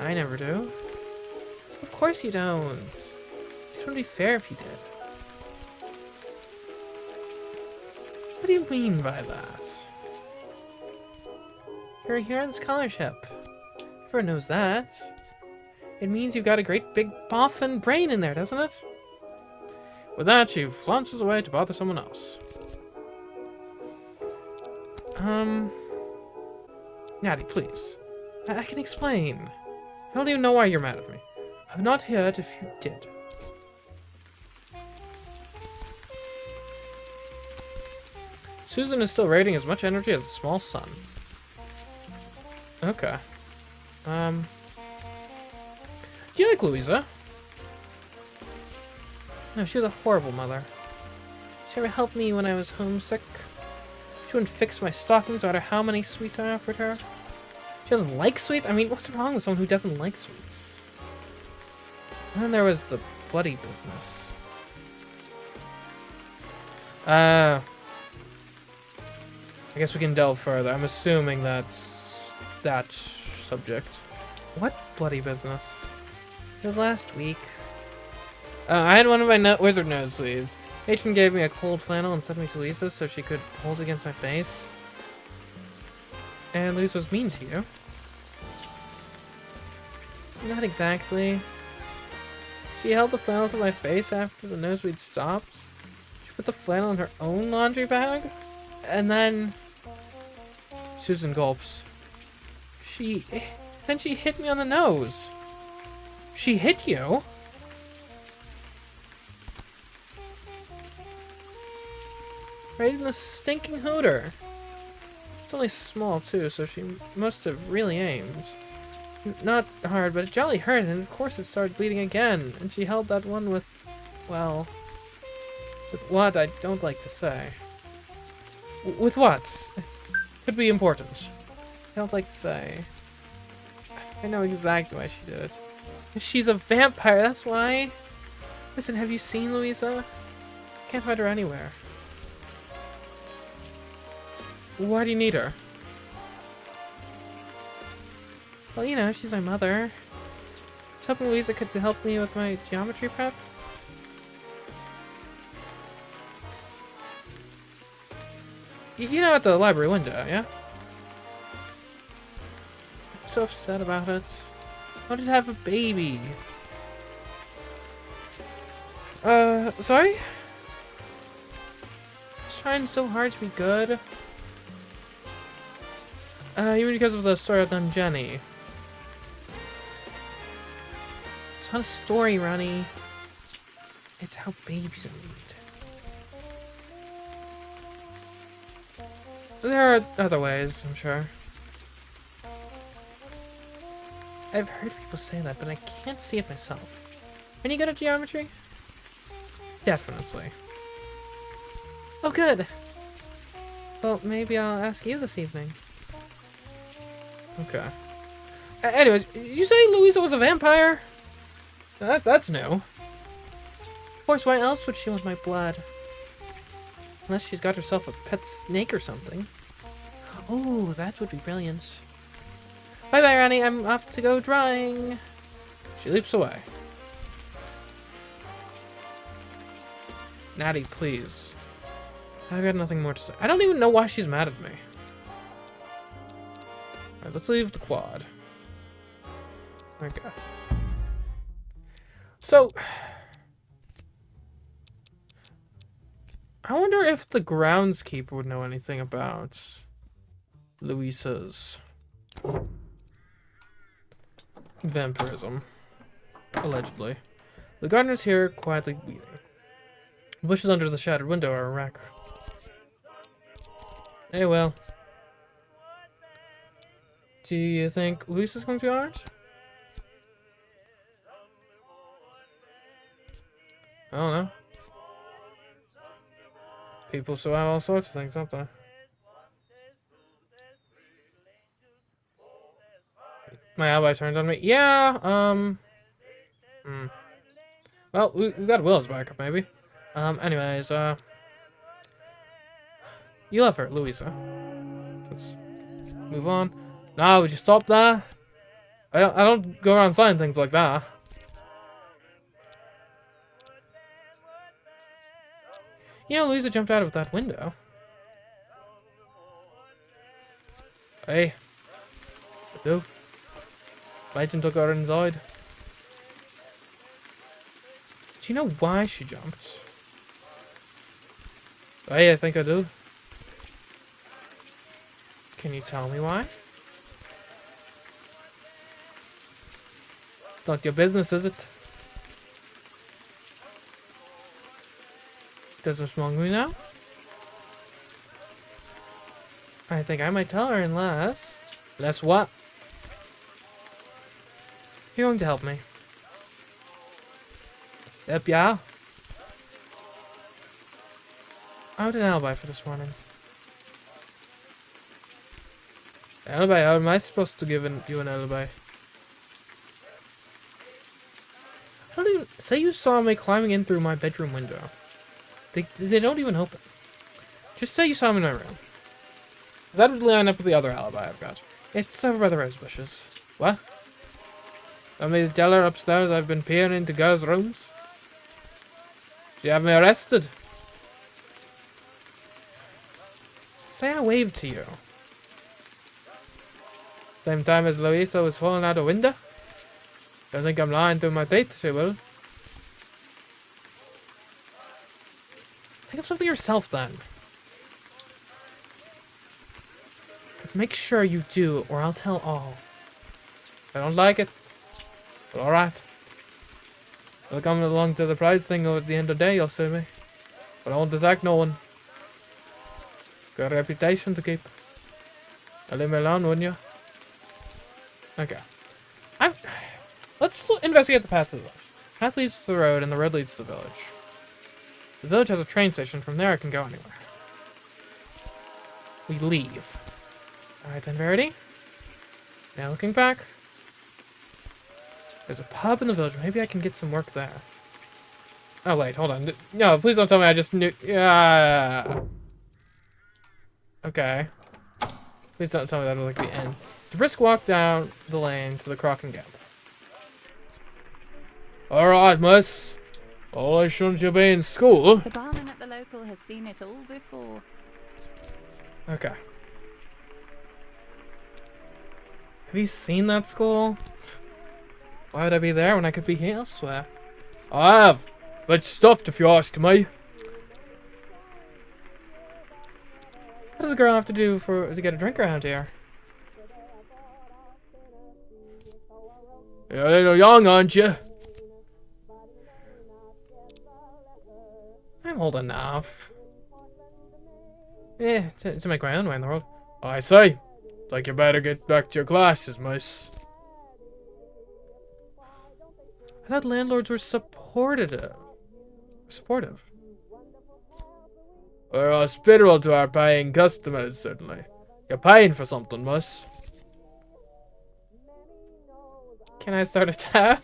I never do. Of course you don't. It wouldn't be fair if you did. What do you mean by that? You're here on scholarship. Everyone knows that. It means you've got a great big boffin brain in there, doesn't it? With that, she flounces away to bother someone else. Natty, please. I can explain. I don't even know why you're mad at me. I'm not hurt if you did. Susan is still radiating as much energy as a small sun. Okay. Do you like Louisa? No, she was a horrible mother. She never helped me when I was homesick. She wouldn't fix my stockings no matter how many sweets I offered her. She doesn't like sweets? I mean, what's wrong with someone who doesn't like sweets? And then there was the bloody business. I guess we can delve further. I'm assuming that's that subject. What bloody business? It was last week. I had one of my wizard nosebleeds. Matron gave me a cold flannel and sent me to Lisa so she could hold it against my face. And Lisa was mean to you. Not exactly. She held the flannel to my face after the nosebleed stopped. She put the flannel in her own laundry bag. And then... Susan gulps. Then she hit me on the nose. She hit you? Right in the stinking hooter. It's only small too, so she must have really aimed. Not hard, but it jolly hurt, and of course it started bleeding again. And she held that one with, well, with what I don't like to say. With what? It could be important. I don't like to say. I know exactly why she did it. She's a vampire, that's why. Listen, have you seen Louisa? Can't find her anywhere. Why do you need her? Well, you know, she's my mother. I was hoping Louisa could help me with my geometry prep. You know, at the library window, yeah? I'm so upset about it. I wanted to have a baby. Sorry? I was trying so hard to be good. You mean because of the story I've done, Jenny? It's not a story, Ronnie. It's how babies are made. There are other ways, I'm sure. I've heard people say that, but I can't see it myself. Any good at geometry? Definitely. Oh, good. Well, maybe I'll ask you this evening. Okay. Anyways, you say Louisa was a vampire? That's new. Of course, why else would she want my blood? Unless she's got herself a pet snake or something. Oh, that would be brilliant. Bye-bye, Ronnie. I'm off to go drawing. She leaps away. Natty, please. I've got nothing more to say. I don't even know why she's mad at me. Alright, let's leave the quad. Okay. So... I wonder if the groundskeeper would know anything about Louisa's vampirism. Allegedly. The gardener's here, quietly weeding. The bushes under the shattered window are a wreck. Hey, well. Do you think Louisa's going to be alright? I don't know. People still have all sorts of things, don't they? My ally turns on me. Yeah, Well, we got Will's backup, maybe. Anyways, you love her, Louisa. Let's move on. No, would you stop that? I don't go around saying things like that. You know, Louisa jumped out of that window. Hey. I do. Leighton took her inside. Do you know why she jumped? Hey, I think I do. Can you tell me why? It's not your business, is it? Doesn't wrong with me now? I think I might tell her unless... Unless what? You're going to help me. Yep, yeah. I want an alibi for this morning. Alibi? How am I supposed to give you an alibi? I don't even... Say you saw me climbing in through my bedroom window. They don't even open. Just say you saw me in my room. That would line up with the other alibi I've got. It's over by the rose bushes. What? Want me to tell her upstairs I've been peering into girls' rooms? She have me arrested. Say I waved to you. Same time as Louisa was falling out a window? Don't think I'm lying to my date, she will. Think of something yourself, then. But make sure you do, or I'll tell all. I don't like it. But alright. I'll come along to the prize thing at the end of the day, you'll see me. But I won't attack no one. Got a reputation to keep. Now leave me alone, wouldn't you? Okay. Let's investigate the path to the village. The path leads to the road, and the road leads to the village. The village has a train station. From there, I can go anywhere. We leave. Alright then, Verity. Now looking back. There's a pub in the village. Maybe I can get some work there. Oh, wait, hold on. No, please don't tell me I just knew... Yeah. Okay. Please don't tell me that was like the end. It's a brisk walk down the lane to the Croc and Gamble. Alright, miss. Why shouldn't you be in school? The barman at the local has seen it all before. Okay. Have you seen that school? Why would I be there when I could be elsewhere? I have. But stuffed, if you ask me. What does a girl have to do to get a drink around here? You're a little young, aren't you? I'm old enough. Yeah, to make my own way in the world. I say. Like you better get back to your classes, miss. I thought landlords were supportive. We're hospitable to our paying customers, certainly. You're paying for something, miss. Can I start a tab?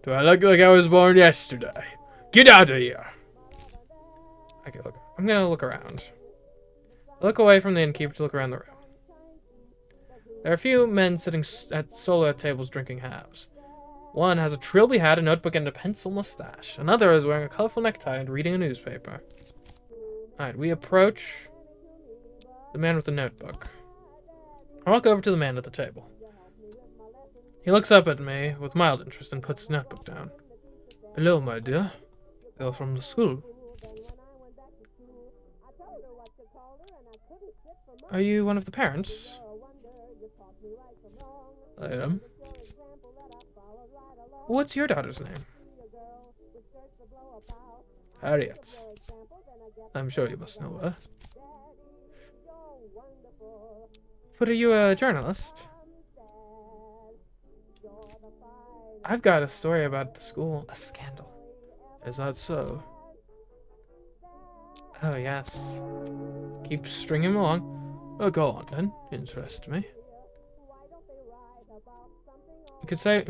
Do I look like I was born yesterday? Get out of here! Okay, look. I'm gonna look around. Look away from the innkeeper to look around the room. There are a few men sitting at solo tables drinking halves. One has a trilby hat, a notebook, and a pencil mustache. Another is wearing a colorful necktie and reading a newspaper. Alright, we approach the man with the notebook. I walk over to the man at the table. He looks up at me with mild interest and puts his notebook down. Hello, my dear. You're from the school. Are you one of the parents? I am. What's your daughter's name? Harriet. I'm sure you must know her. But are you a journalist? I've got a story about the school. A scandal. Is that so? Oh, yes. Keep stringing along. Oh, go on, then. Interest me. You could say...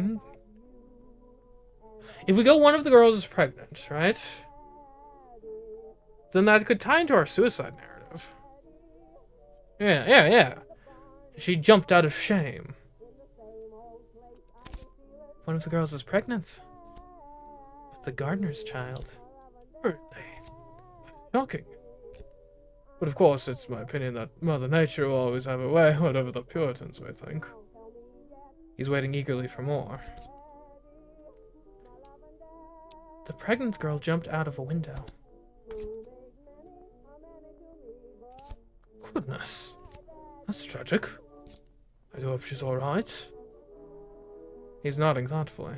If we go one of the girls is pregnant, right? Then that could tie into our suicide narrative. Yeah. She jumped out of shame. One of the girls is pregnant. With the gardener's child. Really? Shocking. But of course, it's my opinion that Mother Nature will always have a way, whatever the Puritans may think. He's waiting eagerly for more. The pregnant girl jumped out of a window. Goodness. That's tragic. I do hope she's alright. He's nodding thoughtfully.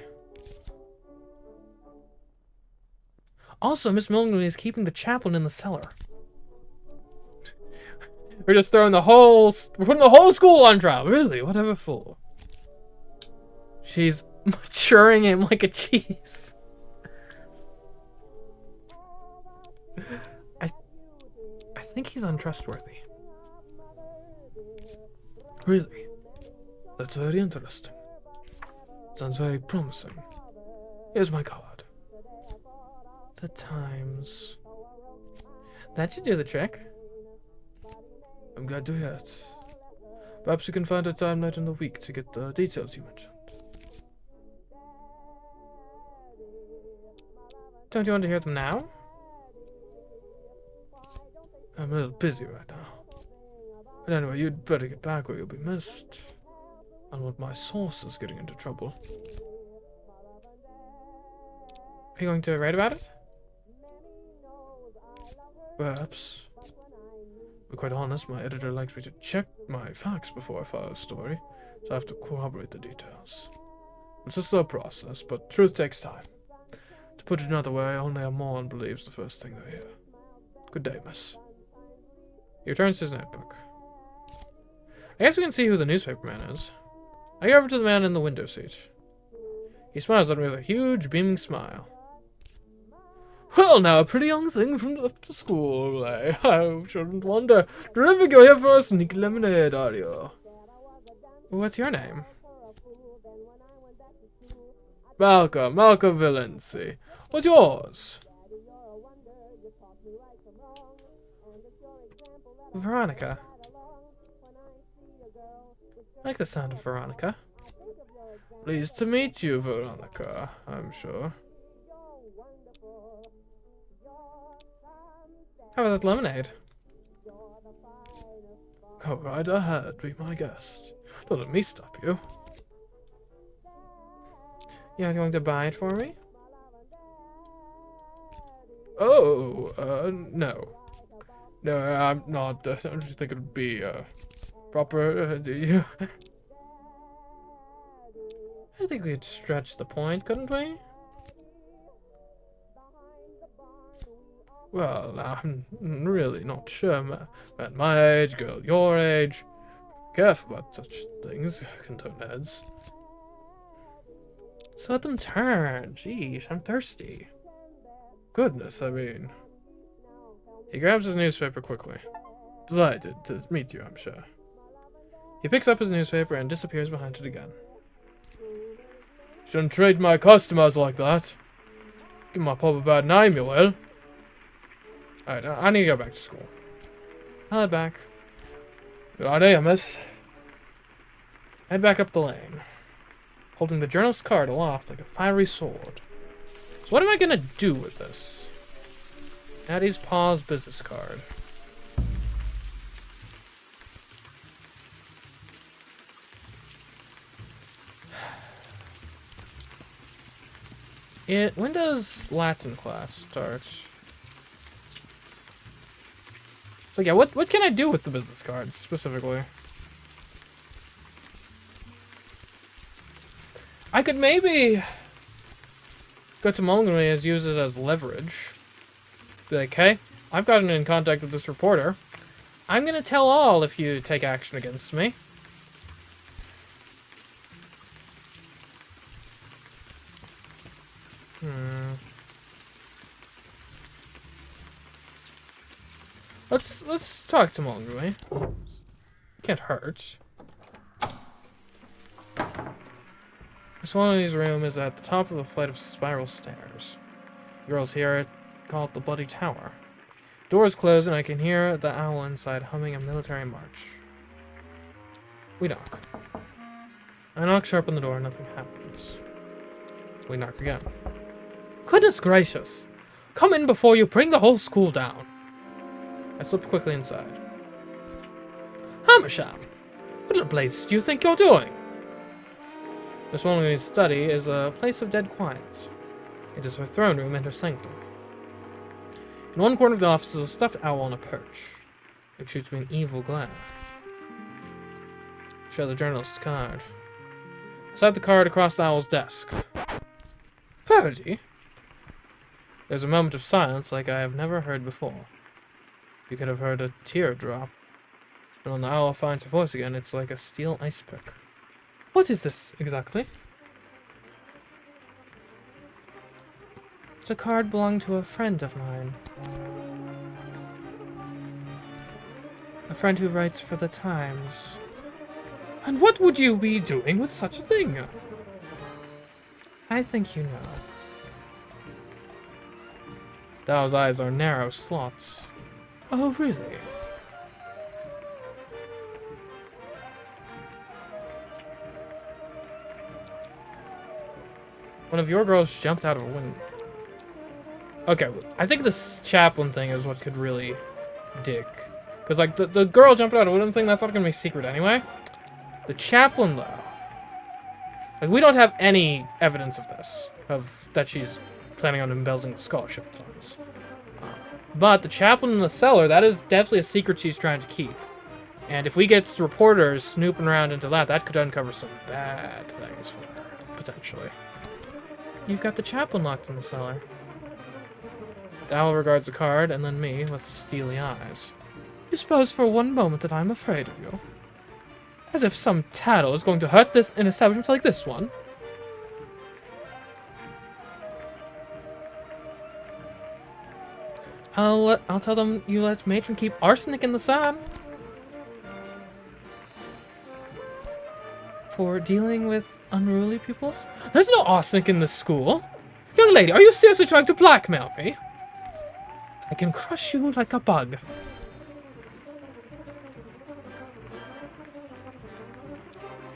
Also, Miss Milner is keeping the chaplain in the cellar. We're just throwing the whole... We're putting the whole school on trial. Really? Whatever for? She's maturing him like a cheese. I think he's untrustworthy. Really? That's very interesting. Sounds very promising. Here's my card. The times. That should do the trick. I'm glad to hear it. Perhaps you can find a time later in the week to get the details you mentioned. Don't you want to hear them now? I'm a little busy right now. But anyway, you'd better get back or you'll be missed. I don't want my sources getting into trouble. Are you going to write about it? Perhaps. To be quite honest, my editor likes me to check my facts before I file a story, so I have to corroborate the details. It's a slow process, but truth takes time. To put it another way, only a moron believes the first thing they hear. Good day, miss. He returns to his notebook. I guess we can see who the newspaperman is. I go over to the man in the window seat. He smiles at me with a huge, beaming smile. Well, now, a pretty young thing from up to school, eh? I shouldn't wonder. Terrific, you're here for a sneaky lemonade, are you? What's your name? Malcolm Valenci. What's yours? Veronica. I like the sound of Veronica. Pleased to meet you, Veronica, I'm sure. How about that lemonade? Go right ahead, be my guest. Don't let me stop you. You're going to buy it for me? Oh, no. No, I'm not. I don't think it would be, proper, do you? I think we'd stretch the point, couldn't we? Well, I'm really not sure. Man my age, girl your age. Careful about such things. Can turn heads. So let them turn. Jeez, I'm thirsty. Goodness, I mean. He grabs his newspaper quickly. Delighted to meet you, I'm sure. He picks up his newspaper and disappears behind it again. Shouldn't treat my customers like that. Give my pub a bad name, you will. Alright, I need to go back to school. I'll head back. Good idea, miss. Head back up the lane, holding the journalist's card aloft like a fiery sword. So what am I gonna do with this? Addie's Pa's business card. When does Latin class start? So yeah, what can I do with the business cards specifically? I could maybe go to Mulligan and use it as leverage. Be like, hey, I've gotten in contact with this reporter. I'm gonna tell all if you take action against me. Let's talk to Mulligan. Can't hurt. This one of these rooms is at the top of a flight of spiral stairs. The girls hear it, call it the Bloody Tower. Doors close and I can hear the owl inside humming a military march. We knock. I knock sharp on the door and nothing happens. We knock again. Goodness gracious! Come in before you bring the whole school down. I slip quickly inside. Hamersham! What little place do you think you're doing? Miss Mulligan's study is a place of dead quiet. It is her throne room and her sanctum. In one corner of the office is a stuffed owl on a perch. It shoots me an evil glare. Show the journalist's card. I slide the card across the owl's desk. Verity? There's a moment of silence like I have never heard before. You could have heard a tear drop. And when the owl finds her voice again, it's like a steel ice pick. What is this, exactly? It's a card belonging to a friend of mine. A friend who writes for the Times. And what would you be doing with such a thing? I think you know. Dao's eyes are narrow slots. Oh, really? One of your girls jumped out of a window. Okay, I think this chaplain thing is what could really dig. Because, like, the girl jumping out of a window thing, that's not going to be secret anyway. The chaplain, though. Like, we don't have any evidence of this. That she's planning on embezzling the scholarship funds. But the chaplain in the cellar, that is definitely a secret she's trying to keep. And if we get reporters snooping around into that, that could uncover some bad things for her, potentially. You've got the chaplain locked in the cellar. The owl regards the card, and then me, with steely eyes. You suppose for one moment that I'm afraid of you? As if some tattle is going to hurt this an establishment like this one. I'll tell them you let matron keep arsenic in the sun. For dealing with unruly pupils? There's no arsenic in this school. Young lady, are you seriously trying to blackmail me? I can crush you like a bug.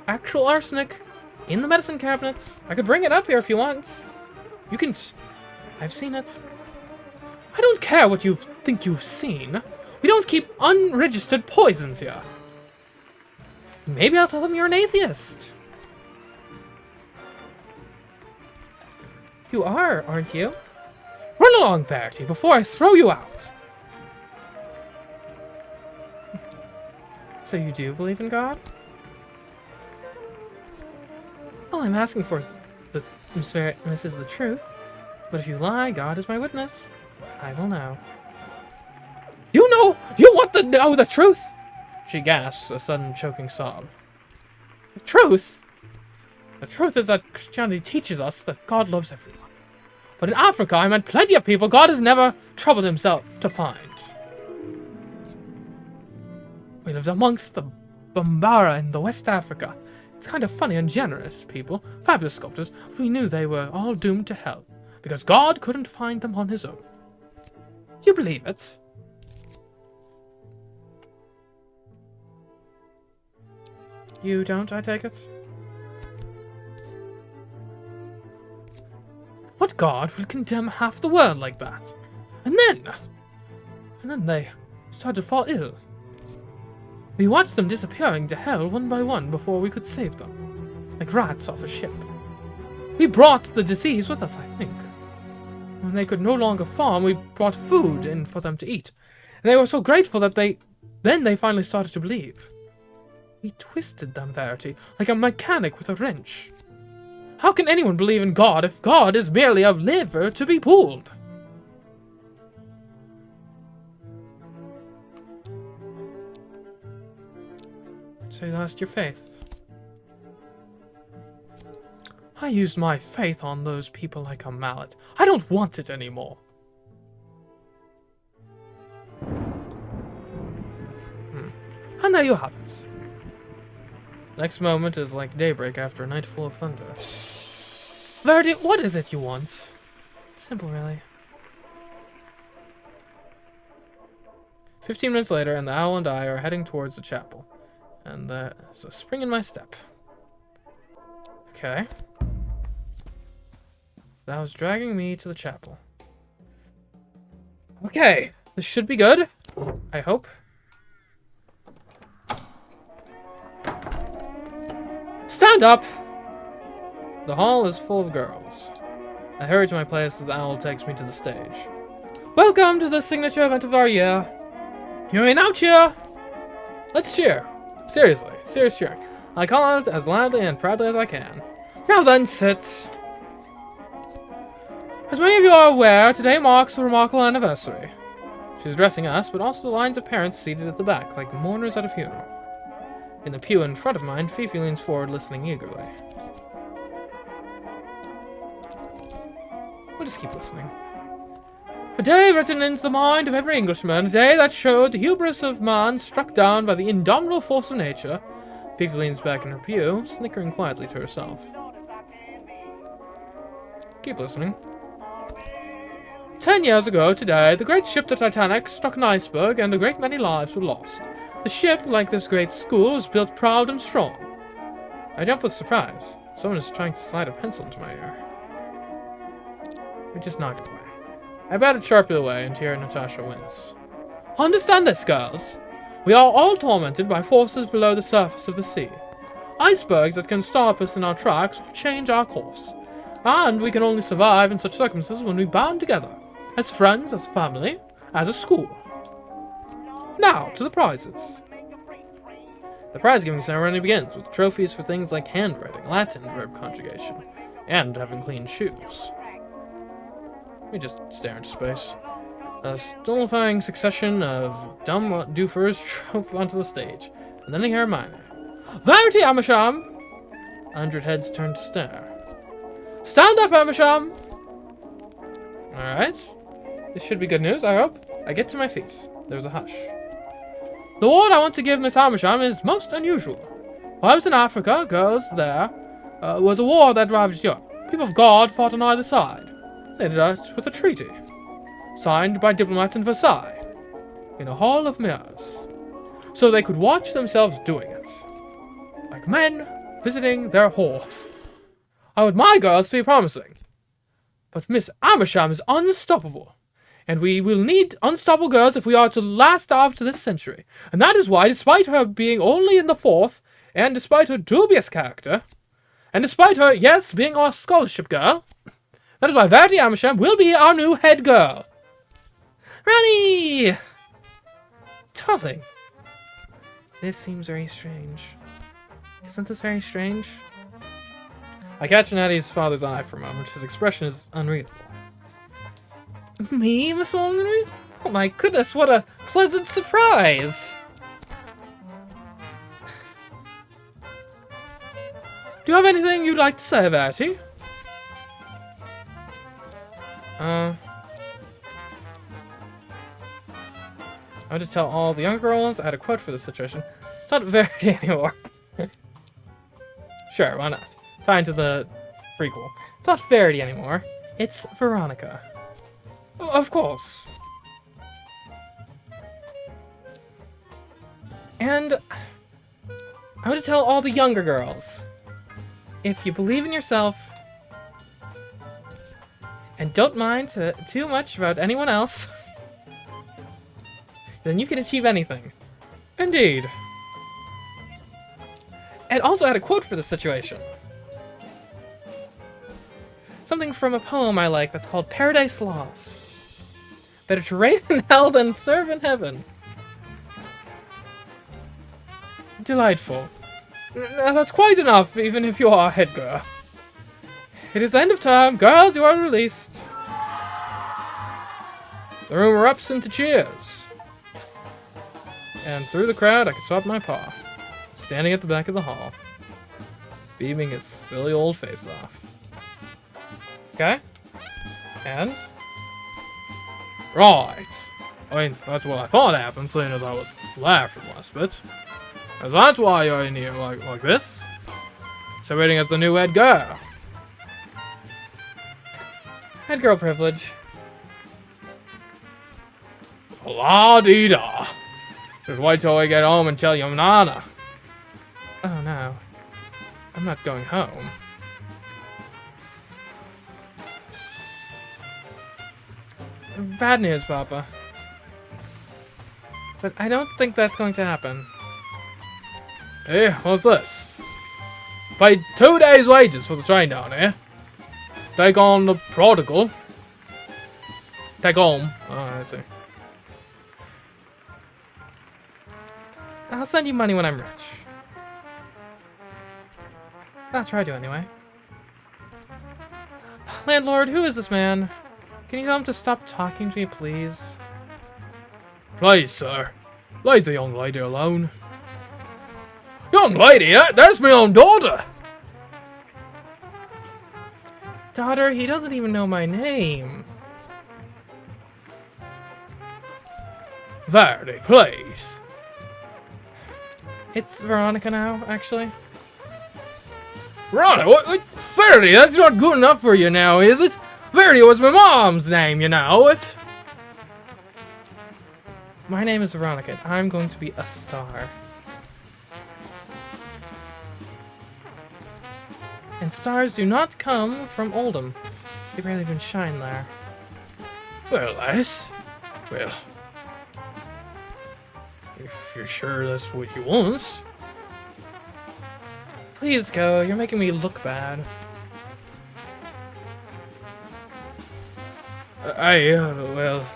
Actual arsenic in the medicine cabinets. I could bring it up here if you want. You can... I've seen it. I don't care what you think you've seen. We don't keep unregistered poisons here. Maybe I'll tell them you're an atheist. You are, aren't you? Run along, Verity, before I throw you out. So you do believe in God? All I'm asking for is this is the truth. But if you lie, God is my witness. I will know. You know? You want to know the truth? She gasps, a sudden choking sob. The truth? The truth is that Christianity teaches us that God loves everyone. But in Africa, I met plenty of people God has never troubled himself to find. We lived amongst the Bambara in the West Africa. It's kind of funny and generous people, fabulous sculptors, but we knew they were all doomed to hell, because God couldn't find them on his own. Do you believe it? You don't, I take it? What God would condemn half the world like that? And then they started to fall ill. We watched them disappearing to hell one by one before we could save them, like rats off a ship. We brought the disease with us, I think. When they could no longer farm, we brought food in for them to eat. And they were so grateful that they finally started to believe. We twisted them, Verity, like a mechanic with a wrench. How can anyone believe in God if God is merely a lever to be pulled? So you lost your faith. I used my faith on those people like a mallet. I don't want it anymore. And there you have it. Next moment is like daybreak after a night full of thunder. Verity, what is it you want? Simple, really. 15 minutes later, and the owl and I are heading towards the chapel. And there's a spring in my step. Okay. That was dragging me to the chapel. Okay, this should be good. I hope. Stand up! The hall is full of girls. I hurry to my place as the owl takes me to the stage. Welcome to the signature event of our year. You may now cheer. Let's cheer. Seriously, serious cheering. I call out as loudly and proudly as I can. Now then, sit. As many of you are aware, today marks a remarkable anniversary. She's addressing us, but also the lines of parents seated at the back, like mourners at a funeral. In the pew in front of mine, Fifi leans forward, listening eagerly. We'll just keep listening. A day written into the mind of every Englishman, a day that showed the hubris of man struck down by the indomitable force of nature. Fifi leans back in her pew, snickering quietly to herself. Keep listening. 10 years ago today, the great ship the Titanic struck an iceberg and a great many lives were lost. The ship, like this great school, was built proud and strong. I jump with surprise. Someone is trying to slide a pencil into my ear. We just knock it away. I bat it sharply away and hear Natasha wince. Understand this, girls. We are all tormented by forces below the surface of the sea. Icebergs that can stop us in our tracks or change our course. And we can only survive in such circumstances when we band together. As friends, as family, as a school. Now, to the prizes. The prize-giving ceremony begins with trophies for things like handwriting, Latin verb conjugation, and having clean shoes. We just stare into space. A stultifying succession of dumb doofers trope onto the stage, and then I hear my name. Verity Amersham! 100 heads turn to stare. Stand up, Amersham! Alright. This should be good news, I hope. I get to my feet. There's a hush. The award I want to give Miss Amersham is most unusual. While I was in Africa, girls, there was a war that ravaged Europe. People of God fought on either side. They ended us with a treaty, signed by diplomats in Versailles, in a hall of mirrors, so they could watch themselves doing it, like men visiting their whores. I want my girls to be promising, but Miss Amersham is unstoppable, and we will need unstoppable girls if we are to last after this century. And that is why, despite her being only in the 4th, and despite her dubious character, and despite her, yes, being our scholarship girl, that is why Verity Amersham will be our new head girl. Ronnie! Darling. This seems very strange. Isn't this very strange? I catch Natty's father's eye for a moment. His expression is unreadable. Me, Miss Wallenry? Oh my goodness, what a pleasant surprise! Do you have anything you'd like to say, Verity? I would just tell all the young girls I had a quote for this situation. It's not Verity anymore. Sure, why not? Tie into the prequel. It's not Verity anymore. It's Veronica. Of course. And I want to tell all the younger girls, if you believe in yourself and don't mind too much about anyone else, then you can achieve anything. Indeed. And also I had a quote for this situation. Something from a poem I like that's called Paradise Lost. Better to reign in hell than serve in heaven. Delightful. Now that's quite enough, even if you are a head girl. It is the end of term. Girls, you are released. The room erupts into cheers. And through the crowd, I can swap my paw, standing at the back of the hall, beaming its silly old face off. Okay? And? Right. I mean, that's what I thought happened, seeing as I was laughing last bit. Because that's why you're in here like this. Celebrating as the new head girl. Head girl privilege. La-dee-da. Just wait till we get home and tell your nana. Oh no. I'm not going home. Bad news, Papa. But I don't think that's going to happen. Hey, what's this? Paid 2 days' wages for the train down here. Take on the prodigal. Take home. Oh, I see. I'll send you money when I'm rich. I'll try to anyway. Landlord, who is this man? Can you tell him to stop talking to me, please? Please, sir, leave the young lady alone. Young lady? That's my own daughter! Daughter, he doesn't even know my name. Verity, please. It's Veronica now, actually. Veronica? What? Verity, that's not good enough for you now, is it? Verity was my mom's name, you know it. My name is Veronica, and I'm going to be a star. And stars do not come from Oldham. They barely even shine there. Well, lass. Well, if you're sure that's what you want. Please go, you're making me look bad. Well,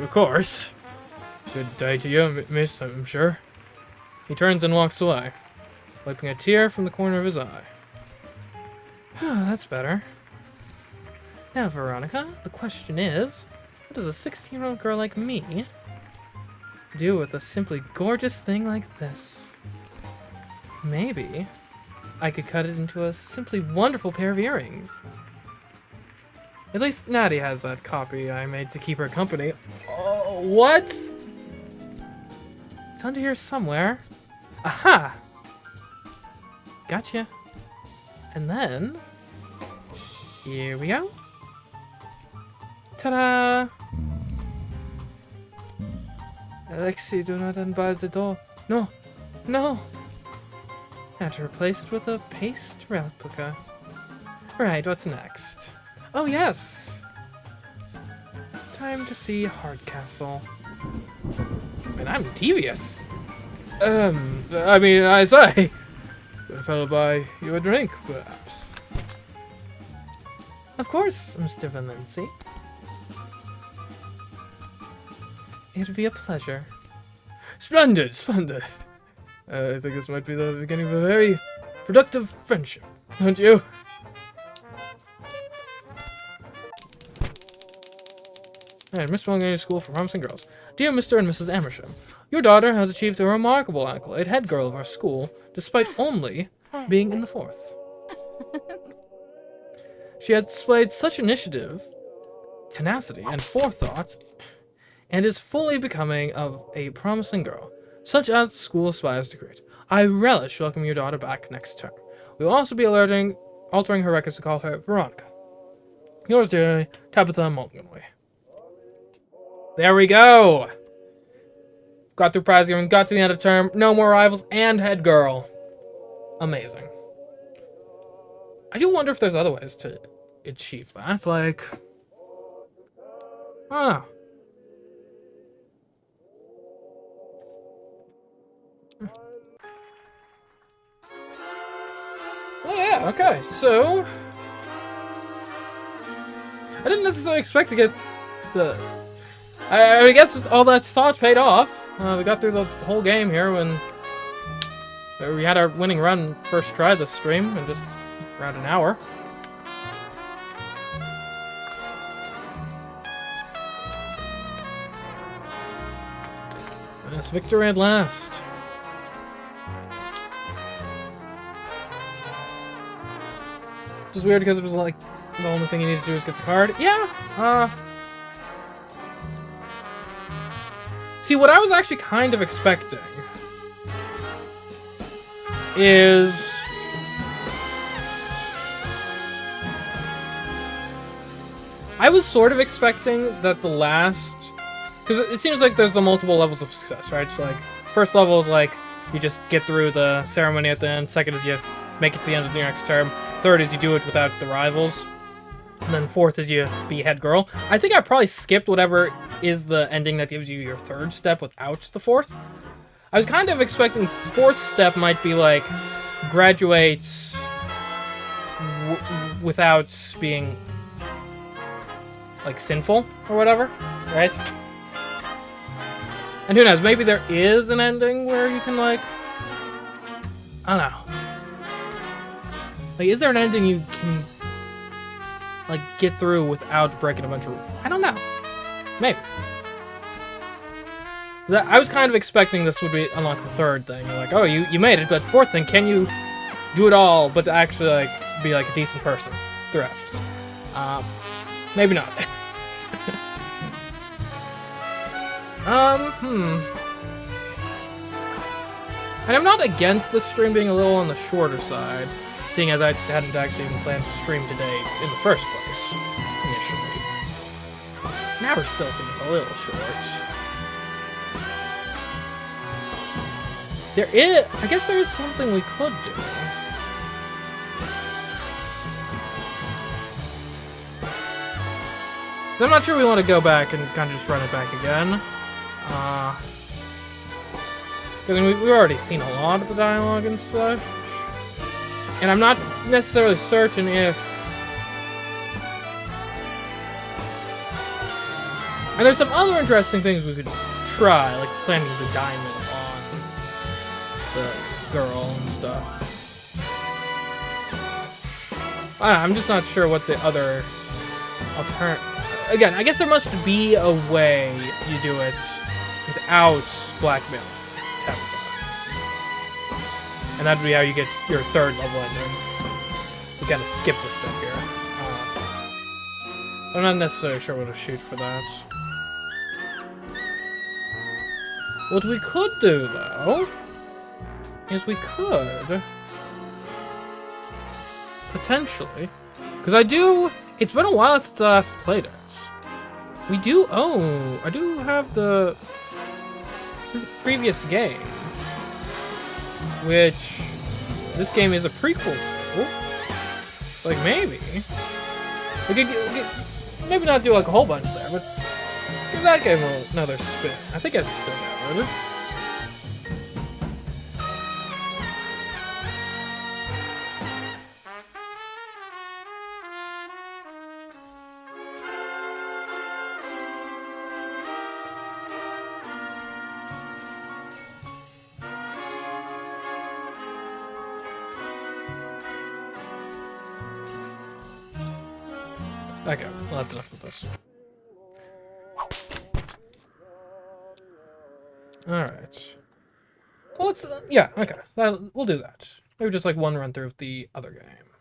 of course. Good day to you, miss, I'm sure. He turns and walks away, wiping a tear from the corner of his eye. That's better. Now, Veronica, the question is, what does a 16-year-old girl like me do with a simply gorgeous thing like this? Maybe I could cut it into a simply wonderful pair of earrings. At least Natty has that copy I made to keep her company. Oh, what? It's under here somewhere. Aha! Gotcha. And then, here we go. Ta-da! Alexi, do not unbar the door. No, no! Now to replace it with a paste replica. Right, what's next? Oh, yes! Time to see Hardcastle. And I'm devious. I mean, I say, could a fellow buy you a drink, perhaps? Of course, Mr. Valency. It would be a pleasure. Splendid, splendid. I think this might be the beginning of a very productive friendship, don't you? Alright, Mr. Mulligan's School for Promising Girls. Dear Mr. and Mrs. Amersham, your daughter has achieved a remarkable accolade, head girl of our school, despite only being in the 4th. She has displayed such initiative, tenacity, and forethought, and is fully becoming of a promising girl, such as the school aspires to create. I relish welcoming your daughter back next term. We will also be altering her records to call her Veronica. Yours dearly, Tabitha Mulliganway. There we go! Got through prize giving, got to the end of term, no more rivals, and head girl. Amazing. I do wonder if there's other ways to achieve that, like, I don't know. Oh yeah, okay, so I didn't necessarily expect to get the I guess all that thought paid off. We got through the whole game here when we had our winning run first try this stream in just around an hour. Yes, victory at last. Which is weird because it was like the only thing you need to do is get the card. Yeah, see, what I was actually kind of expecting is I was sort of expecting that the last, because it seems like there's the multiple levels of success, right? It's like, first level is like, you just get through the ceremony at the end. Second is you make it to the end of the next term. Third is you do it without the rivals. And then fourth is you be head girl. I think I probably skipped whatever is the ending that gives you your third step without the fourth. I was kind of expecting the fourth step might be like, graduate without being like sinful or whatever, right? And who knows, maybe there is an ending where you can like, I don't know. Like, is there an ending you can like get through without breaking a bunch of rules? I don't know. Maybe. I was kind of expecting this would be unlock the third thing. Like, oh, you made it, but fourth thing, can you do it all, but actually like be like a decent person throughout? Maybe not. And I'm not against this stream being a little on the shorter side, seeing as I hadn't actually even planned to stream today in the first place, initially. An hour still seems a little short. I guess there is something we could do. So I'm not sure we want to go back and kind of just run it back again. I mean, we've already seen a lot of the dialogue and stuff. And I'm not necessarily certain if... And there's some other interesting things we could try, like planting the diamond on the girl and stuff. I don't know, I'm just not sure what the other Again, I guess there must be a way you do it without blackmail. And that'd be how you get your third level ending. We gotta skip this step here. I'm not necessarily sure what to shoot for that. What we could do, though, is we could... potentially... Because I do... It's been a while since I last played it. We do... Oh, I do have the previous game. Which... This game is a prequel to. It's like, maybe... We could maybe not do like a whole bunch there, but... Give that game another spin. I think it's still valid. Okay, well that's enough of this. Alright. Well, let's, yeah, okay. We'll do that. Maybe just like one run through of the other game.